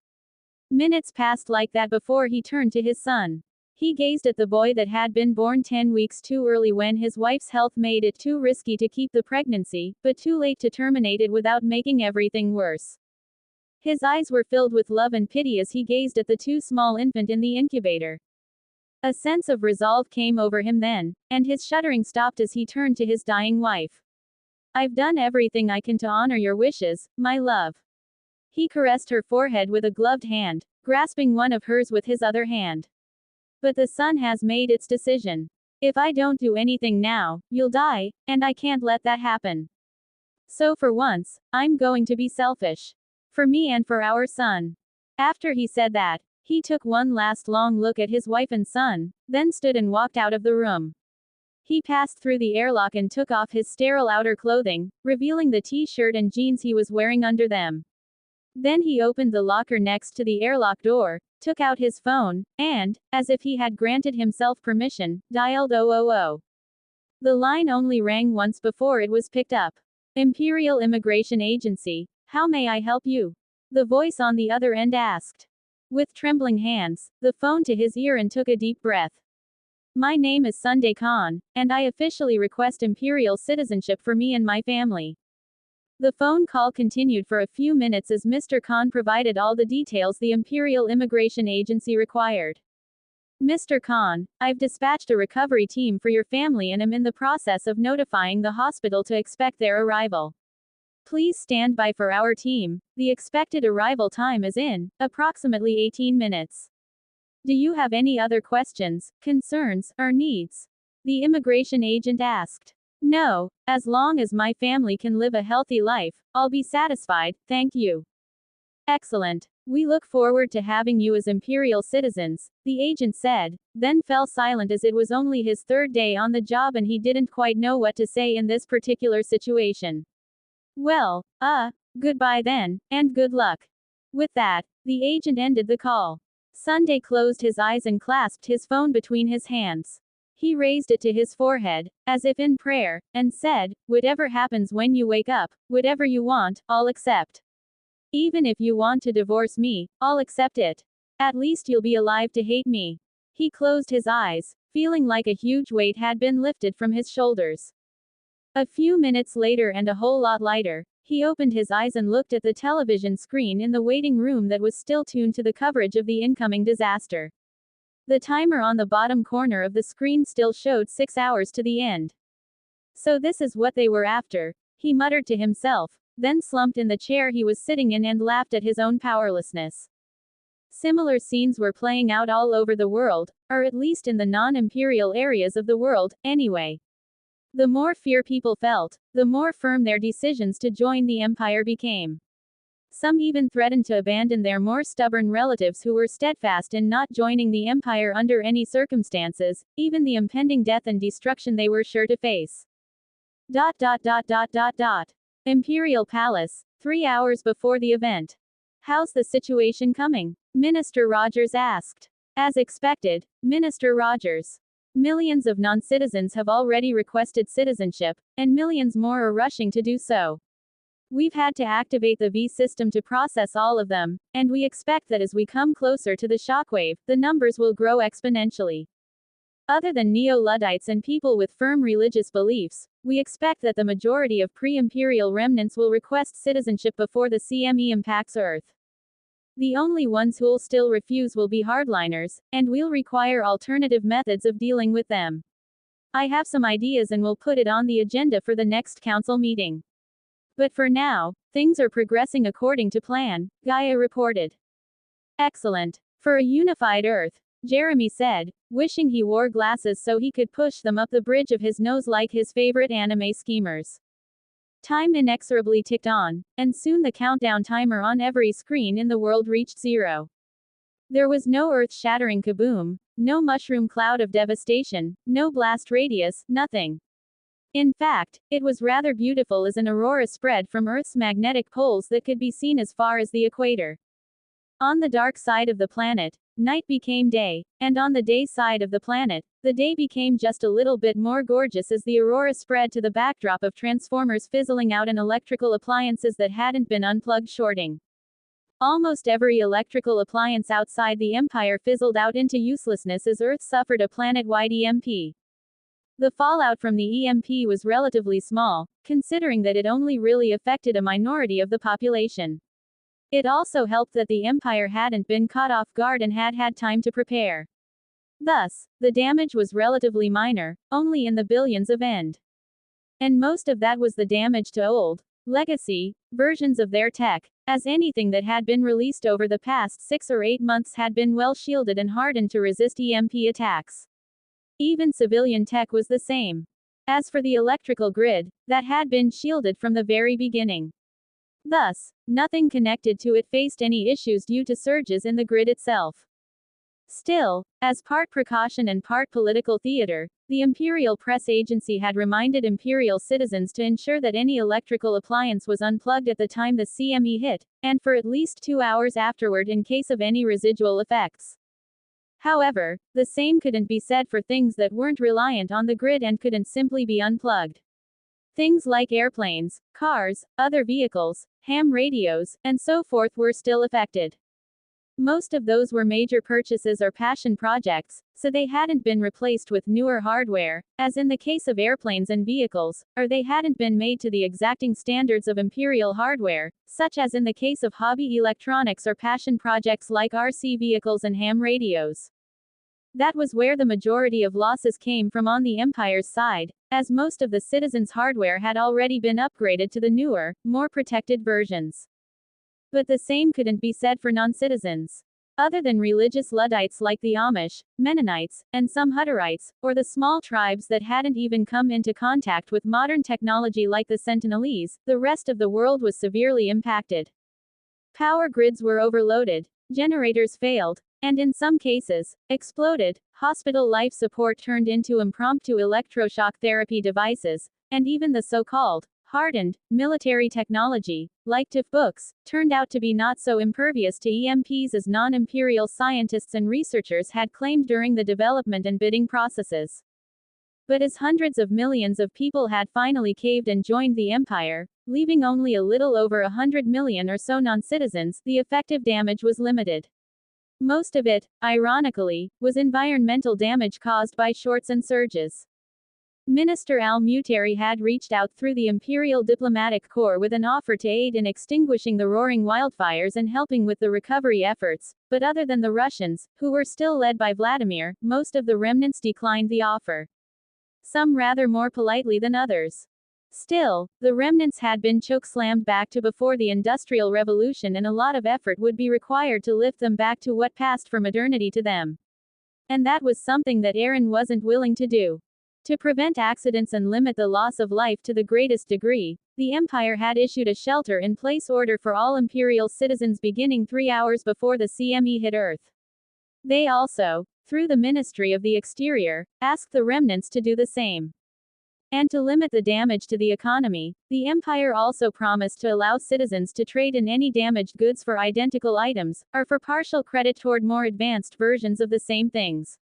Minutes passed like that before he turned to his son. He gazed at the boy that had been born 10 weeks too early when his wife's health made it too risky to keep the pregnancy, but too late to terminate it without making everything worse. His eyes were filled with love and pity as he gazed at the too small infant in the incubator. A sense of resolve came over him then, and his shuddering stopped as he turned to his dying wife. I've done everything I can to honor your wishes, my love. He caressed her forehead with a gloved hand, grasping one of hers with his other hand. But the sun has made its decision. If I don't do anything now, you'll die, and I can't let that happen. So for once, I'm going to be selfish. For me and for our son. After he said that, he took one last long look at his wife and son, then stood and walked out of the room. He passed through the airlock and took off his sterile outer clothing, revealing the t-shirt and jeans he was wearing under them. Then he opened the locker next to the airlock door, took out his phone, and, as if he had granted himself permission, dialed 000. The line only rang once before it was picked up. Imperial Immigration Agency, how may I help you? The voice on the other end asked. With trembling hands, the phone to his ear and took a deep breath. My name is Sunday Khan, and I officially request Imperial citizenship for me and my family. The phone call continued for a few minutes as Mr. Khan provided all the details the Imperial Immigration Agency required. Mr. Khan, I've dispatched a recovery team for your family and am in the process of notifying the hospital to expect their arrival. Please stand by for our team. The expected arrival time is in approximately 18 minutes. Do you have any other questions, concerns, or needs? The immigration agent asked. No, as long as my family can live a healthy life, I'll be satisfied, thank you. Excellent. We look forward to having you as Imperial citizens, the agent said, then fell silent as it was only his third day on the job and he didn't quite know what to say in this particular situation. Well, goodbye then, and good luck. With that, the agent ended the call. Sunday closed his eyes and clasped his phone between his hands. He raised it to his forehead, as if in prayer, and said, whatever happens when you wake up, whatever you want, I'll accept. Even if you want to divorce me, I'll accept it. At least you'll be alive to hate me. He closed his eyes, feeling like a huge weight had been lifted from his shoulders. A few minutes later and a whole lot lighter, he opened his eyes and looked at the television screen in the waiting room that was still tuned to the coverage of the incoming disaster. The timer on the bottom corner of the screen still showed 6 hours to the end. So this is what they were after, he muttered to himself, then slumped in the chair he was sitting in and laughed at his own powerlessness. Similar scenes were playing out all over the world, or at least in the non-imperial areas of the world, anyway. The more fear people felt, the more firm their decisions to join the empire became. Some even threatened to abandon their more stubborn relatives who were steadfast in not joining the empire under any circumstances, even the impending death and destruction they were sure to face. Imperial Palace, 3 hours before the event. How's the situation coming? Minister Rogers asked. As expected, Minister Rogers. Millions of non-citizens have already requested citizenship, and millions more are rushing to do so. We've had to activate the V system to process all of them, and we expect that as we come closer to the shockwave, the numbers will grow exponentially. Other than Neo-Luddites and people with firm religious beliefs, we expect that the majority of pre-imperial remnants will request citizenship before the CME impacts Earth. The only ones who'll still refuse will be hardliners, and we'll require alternative methods of dealing with them. I have some ideas and will put it on the agenda for the next council meeting. But for now, things are progressing according to plan, Gaia reported. Excellent. For a unified Earth, Jeremy said, wishing he wore glasses so he could push them up the bridge of his nose like his favorite anime schemers. Time inexorably ticked on, and soon the countdown timer on every screen in the world reached 0. There was no earth-shattering kaboom, no mushroom cloud of devastation, no blast radius, nothing. In fact, it was rather beautiful as an aurora spread from Earth's magnetic poles that could be seen as far as the equator. On the dark side of the planet, night became day, and on the day side of the planet, the day became just a little bit more gorgeous as the aurora spread to the backdrop of transformers fizzling out and electrical appliances that hadn't been unplugged shorting. Almost every electrical appliance outside the Empire fizzled out into uselessness as Earth suffered a planet-wide EMP. The fallout from the EMP was relatively small, considering that it only really affected a minority of the population. It also helped that the Empire hadn't been caught off guard and had had time to prepare. Thus, the damage was relatively minor, only in the billions of end. And most of that was the damage to old, legacy, versions of their tech, as anything that had been released over the past 6 or 8 months had been well shielded and hardened to resist EMP attacks. Even civilian tech was the same. As for the electrical grid, that had been shielded from the very beginning. Thus, nothing connected to it faced any issues due to surges in the grid itself. Still, as part precaution and part political theater, the Imperial Press Agency had reminded Imperial citizens to ensure that any electrical appliance was unplugged at the time the CME hit, and for at least 2 hours afterward in case of any residual effects. However, the same couldn't be said for things that weren't reliant on the grid and couldn't simply be unplugged. Things like airplanes, cars, other vehicles, ham radios, and so forth were still affected. Most of those were major purchases or passion projects, so they hadn't been replaced with newer hardware, as in the case of airplanes and vehicles, or they hadn't been made to the exacting standards of Imperial hardware, such as in the case of hobby electronics or passion projects like RC vehicles and ham radios. That was where the majority of losses came from on the Empire's side, as most of the citizens' hardware had already been upgraded to the newer, more protected versions. But the same couldn't be said for non-citizens. Other than religious Luddites like the Amish, Mennonites, and some Hutterites, or the small tribes that hadn't even come into contact with modern technology like the Sentinelese, the rest of the world was severely impacted. Power grids were overloaded, generators failed, and in some cases, exploded, hospital life support turned into impromptu electroshock therapy devices, and even the so-called hardened military technology, like TIF books, turned out to be not so impervious to EMPs as non-imperial scientists and researchers had claimed during the development and bidding processes. But as hundreds of millions of people had finally caved and joined the Empire, leaving only a little over 100 million or so non-citizens, the effective damage was limited. Most of it, ironically, was environmental damage caused by shorts and surges. Minister Al-Muteri had reached out through the Imperial Diplomatic Corps with an offer to aid in extinguishing the roaring wildfires and helping with the recovery efforts, but other than the Russians, who were still led by Vladimir, most of the remnants declined the offer. Some rather more politely than others. Still, the remnants had been chokeslammed back to before the Industrial Revolution, and a lot of effort would be required to lift them back to what passed for modernity to them. And that was something that Aaron wasn't willing to do. To prevent accidents and limit the loss of life to the greatest degree, the Empire had issued a shelter-in-place order for all Imperial citizens beginning 3 hours before the CME hit Earth. They also, through the Ministry of the Exterior, asked the remnants to do the same. And to limit the damage to the economy, the empire also promised to allow citizens to trade in any damaged goods for identical items, or for partial credit toward more advanced versions of the same things.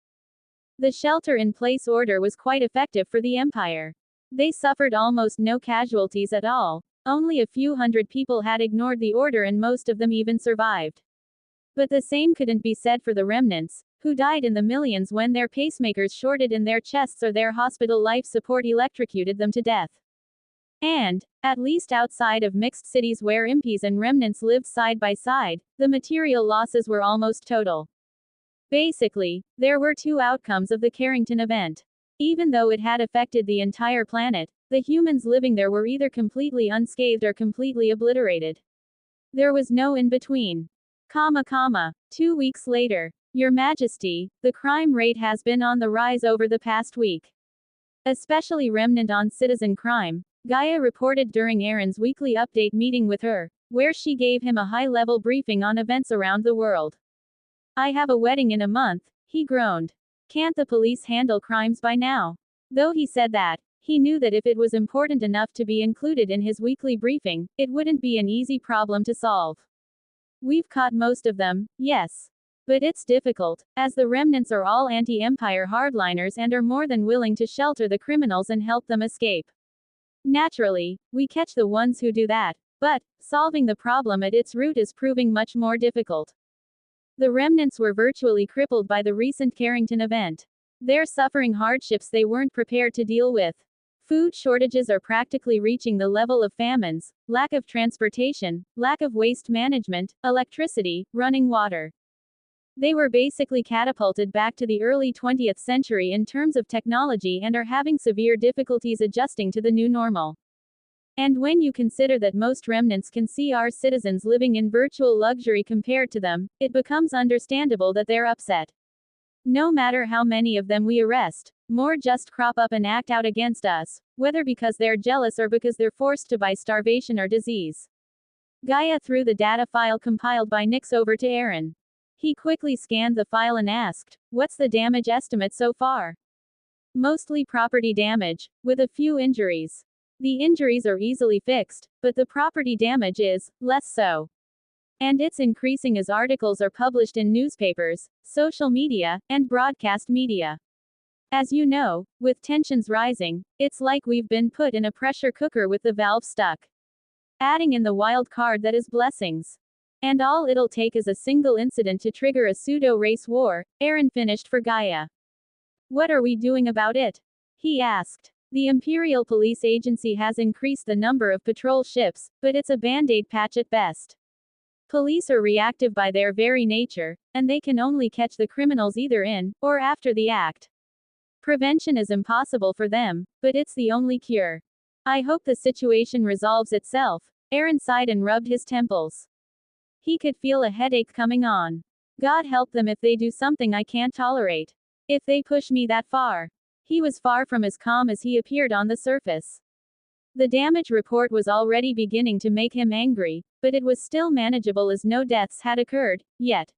The shelter-in-place order was quite effective for the empire. They suffered almost no casualties at all. Only a few hundred people had ignored the order and most of them even survived. But the same couldn't be said for the remnants, who died in the millions when their pacemakers shorted in their chests or their hospital life support electrocuted them to death. And, at least outside of mixed cities where impis and remnants lived side by side, the material losses were almost total. Basically, there were two outcomes of the Carrington event. Even though it had affected the entire planet, the humans living there were either completely unscathed or completely obliterated. There was no in between. 2 weeks later. Your Majesty, the crime rate has been on the rise over the past week. Especially remnant on citizen crime, Gaia reported during Aaron's weekly update meeting with her, where she gave him a high-level briefing on events around the world. I have a wedding in a month, he groaned. Can't the police handle crimes by now? Though he said that, he knew that if it was important enough to be included in his weekly briefing, it wouldn't be an easy problem to solve. We've caught most of them, yes. But it's difficult, as the remnants are all anti-empire hardliners and are more than willing to shelter the criminals and help them escape. Naturally, we catch the ones who do that, but solving the problem at its root is proving much more difficult. The remnants were virtually crippled by the recent Carrington event. They're suffering hardships they weren't prepared to deal with. Food shortages are practically reaching the level of famines, lack of transportation, lack of waste management, electricity, running water. They were basically catapulted back to the early 20th century in terms of technology and are having severe difficulties adjusting to the new normal. And when you consider that most remnants can see our citizens living in virtual luxury compared to them, it becomes understandable that they're upset. No matter how many of them we arrest, more just crop up and act out against us, whether because they're jealous or because they're forced to by starvation or disease. Gaia threw the data file compiled by Nix over to Aaron. He quickly scanned the file and asked, "What's the damage estimate so far?" Mostly property damage, with a few injuries. The injuries are easily fixed, but the property damage is less so. And it's increasing as articles are published in newspapers, social media, and broadcast media. As you know, with tensions rising, it's like we've been put in a pressure cooker with the valve stuck. Adding in the wild card that is blessings. And all it'll take is a single incident to trigger a pseudo-race war, Aaron finished for Gaia. What are we doing about it? He asked. The Imperial Police Agency has increased the number of patrol ships, but it's a band-aid patch at best. Police are reactive by their very nature, and they can only catch the criminals either in, or after the act. Prevention is impossible for them, but it's the only cure. I hope the situation resolves itself. Aaron sighed and rubbed his temples. He could feel a headache coming on. God help them if they do something I can't tolerate. If they push me that far. He was far from as calm as he appeared on the surface. The damage report was already beginning to make him angry, but it was still manageable as no deaths had occurred, yet.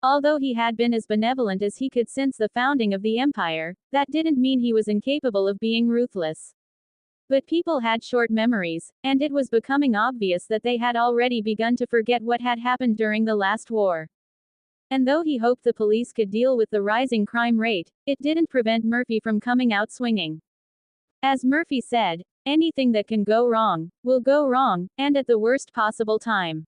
Although he had been as benevolent as he could since the founding of the empire, that didn't mean he was incapable of being ruthless. But people had short memories, and it was becoming obvious that they had already begun to forget what had happened during the last war. And though he hoped the police could deal with the rising crime rate, it didn't prevent Murphy from coming out swinging. As Murphy said, anything that can go wrong, will go wrong, and at the worst possible time.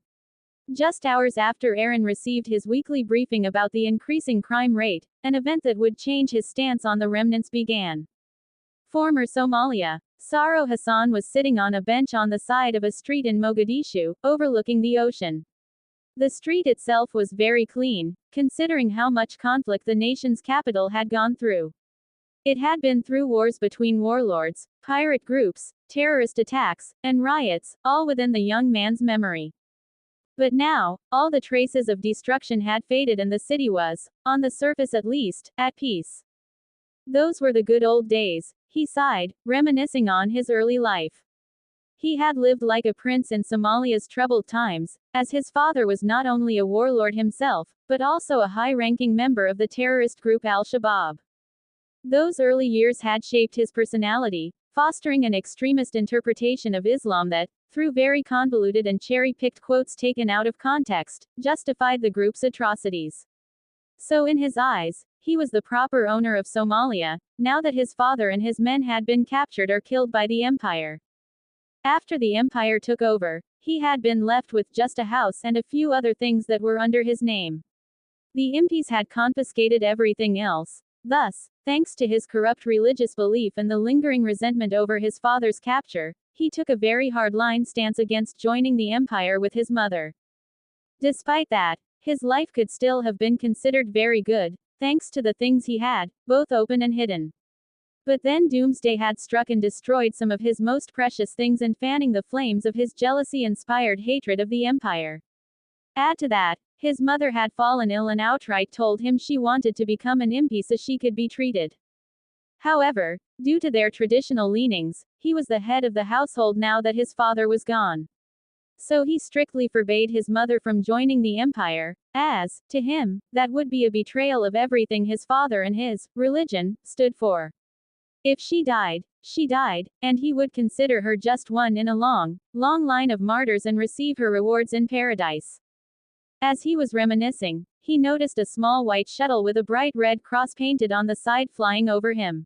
Just hours after Aaron received his weekly briefing about the increasing crime rate, an event that would change his stance on the remnants began. Former Somalia. Saro Hassan was sitting on a bench on the side of a street in Mogadishu, overlooking the ocean. The street itself was very clean, considering how much conflict the nation's capital had gone through. It had been through wars between warlords, pirate groups, terrorist attacks, and riots, all within the young man's memory. But now, all the traces of destruction had faded and the city was, on the surface at least, at peace. Those were the good old days, he sighed, reminiscing on his early life. He had lived like a prince in Somalia's troubled times, as his father was not only a warlord himself, but also a high-ranking member of the terrorist group Al-Shabaab. Those early years had shaped his personality, fostering an extremist interpretation of Islam that, through very convoluted and cherry-picked quotes taken out of context, justified the group's atrocities. So in his eyes, he was the proper owner of Somalia, now that his father and his men had been captured or killed by the empire. After the empire took over, he had been left with just a house and a few other things that were under his name. The impis had confiscated everything else. Thus, thanks to his corrupt religious belief and the lingering resentment over his father's capture, he took a very hard-line stance against joining the empire with his mother. Despite that, his life could still have been considered very good, thanks to the things he had, both open and hidden. But then doomsday had struck and destroyed some of his most precious things and fanning the flames of his jealousy-inspired hatred of the empire. Add to that, his mother had fallen ill and outright told him she wanted to become an impi so she could be treated. However, due to their traditional leanings, he was the head of the household now that his father was gone. So he strictly forbade his mother from joining the empire, as, to him, that would be a betrayal of everything his father and his religion stood for. If she died, and he would consider her just one in a long, long line of martyrs and receive her rewards in paradise. As he was reminiscing, he noticed a small white shuttle with a bright red cross painted on the side flying over him.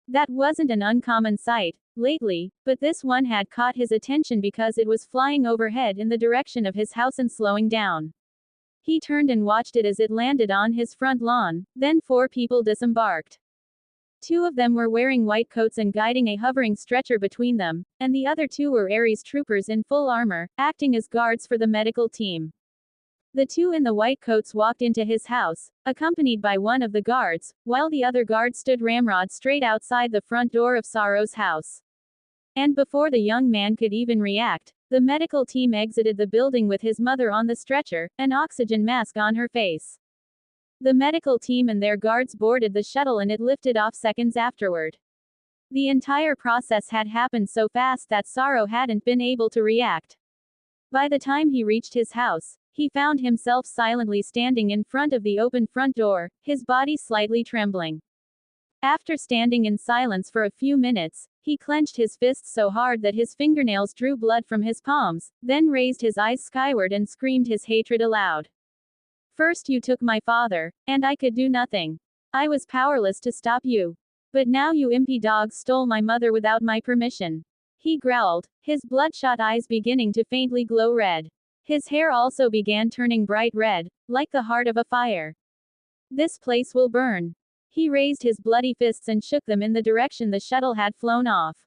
That wasn't an uncommon sight lately, but this one had caught his attention because it was flying overhead in the direction of his house and slowing down. He turned and watched it as it landed on his front lawn, then 4 people disembarked. 2 of them were wearing white coats and guiding a hovering stretcher between them, and the other 2 were Ares troopers in full armor, acting as guards for the medical team. The 2 in the white coats walked into his house, accompanied by one of the guards, while the other guard stood ramrod straight outside the front door of Saro's house. And before the young man could even react, the medical team exited the building with his mother on the stretcher, an oxygen mask on her face. The medical team and their guards boarded the shuttle and it lifted off seconds afterward. The entire process had happened so fast that Saro hadn't been able to react. By the time he reached his house, he found himself silently standing in front of the open front door, his body slightly trembling. After standing in silence for a few minutes, he clenched his fists so hard that his fingernails drew blood from his palms, then raised his eyes skyward and screamed his hatred aloud. First you took my father, and I could do nothing. I was powerless to stop you. But now you impi dogs stole my mother without my permission. He growled, his bloodshot eyes beginning to faintly glow red. His hair also began turning bright red, like the heart of a fire. This place will burn. He raised his bloody fists and shook them in the direction the shuttle had flown off.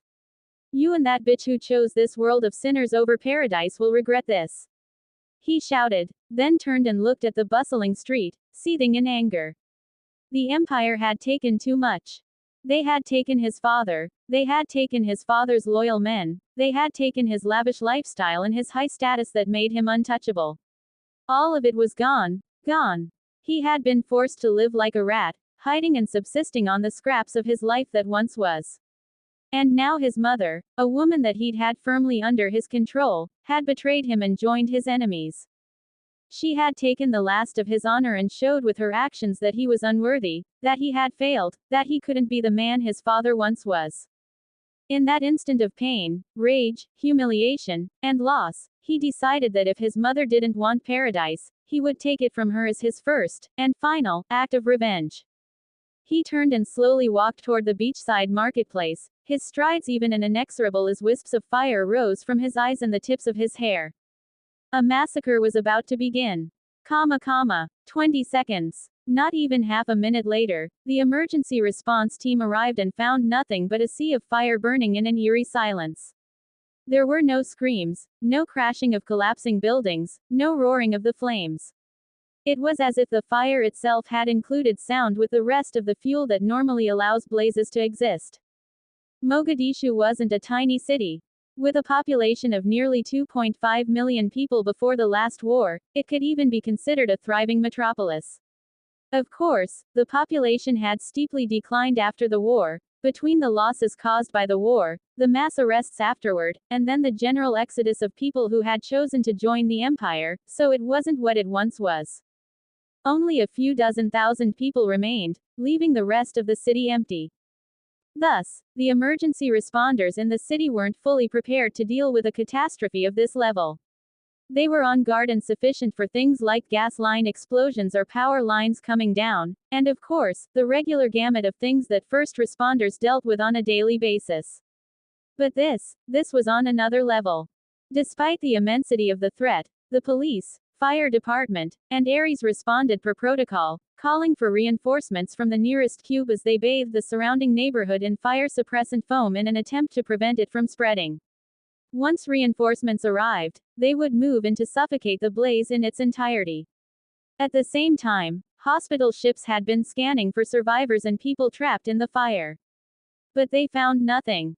You and that bitch who chose this world of sinners over paradise will regret this. He shouted, then turned and looked at the bustling street, seething in anger. The empire had taken too much. They had taken his father, they had taken his father's loyal men, they had taken his lavish lifestyle and his high status that made him untouchable. All of it was gone, gone. He had been forced to live like a rat, hiding and subsisting on the scraps of his life that once was. And now his mother, a woman that he'd had firmly under his control, had betrayed him and joined his enemies. She had taken the last of his honor and showed with her actions that he was unworthy, that he had failed, that he couldn't be the man his father once was. In that instant of pain, rage, humiliation, and loss, he decided that if his mother didn't want paradise, he would take it from her as his first, and final, act of revenge. He turned and slowly walked toward the beachside marketplace, his strides even and inexorable as wisps of fire rose from his eyes and the tips of his hair. A massacre was about to begin. 20 seconds. Not even half a minute later, the emergency response team arrived and found nothing but a sea of fire burning in an eerie silence. There were no screams, no crashing of collapsing buildings, no roaring of the flames. It was as if the fire itself had included sound with the rest of the fuel that normally allows blazes to exist. Mogadishu wasn't a tiny city. With a population of nearly 2.5 million people before the last war, it could even be considered a thriving metropolis. Of course, the population had steeply declined after the war, between the losses caused by the war, the mass arrests afterward, and then the general exodus of people who had chosen to join the empire, so it wasn't what it once was. Only a few dozen thousand people remained, leaving the rest of the city empty. Thus, the emergency responders in the city weren't fully prepared to deal with a catastrophe of this level. They were on guard and sufficient for things like gas line explosions or power lines coming down, and of course, the regular gamut of things that first responders dealt with on a daily basis. But this was on another level. Despite the immensity of the threat, the police, fire department, and Ares responded per protocol, calling for reinforcements from the nearest cube as they bathed the surrounding neighborhood in fire-suppressant foam in an attempt to prevent it from spreading. Once reinforcements arrived, they would move in to suffocate the blaze in its entirety. At the same time, hospital ships had been scanning for survivors and people trapped in the fire. But they found nothing.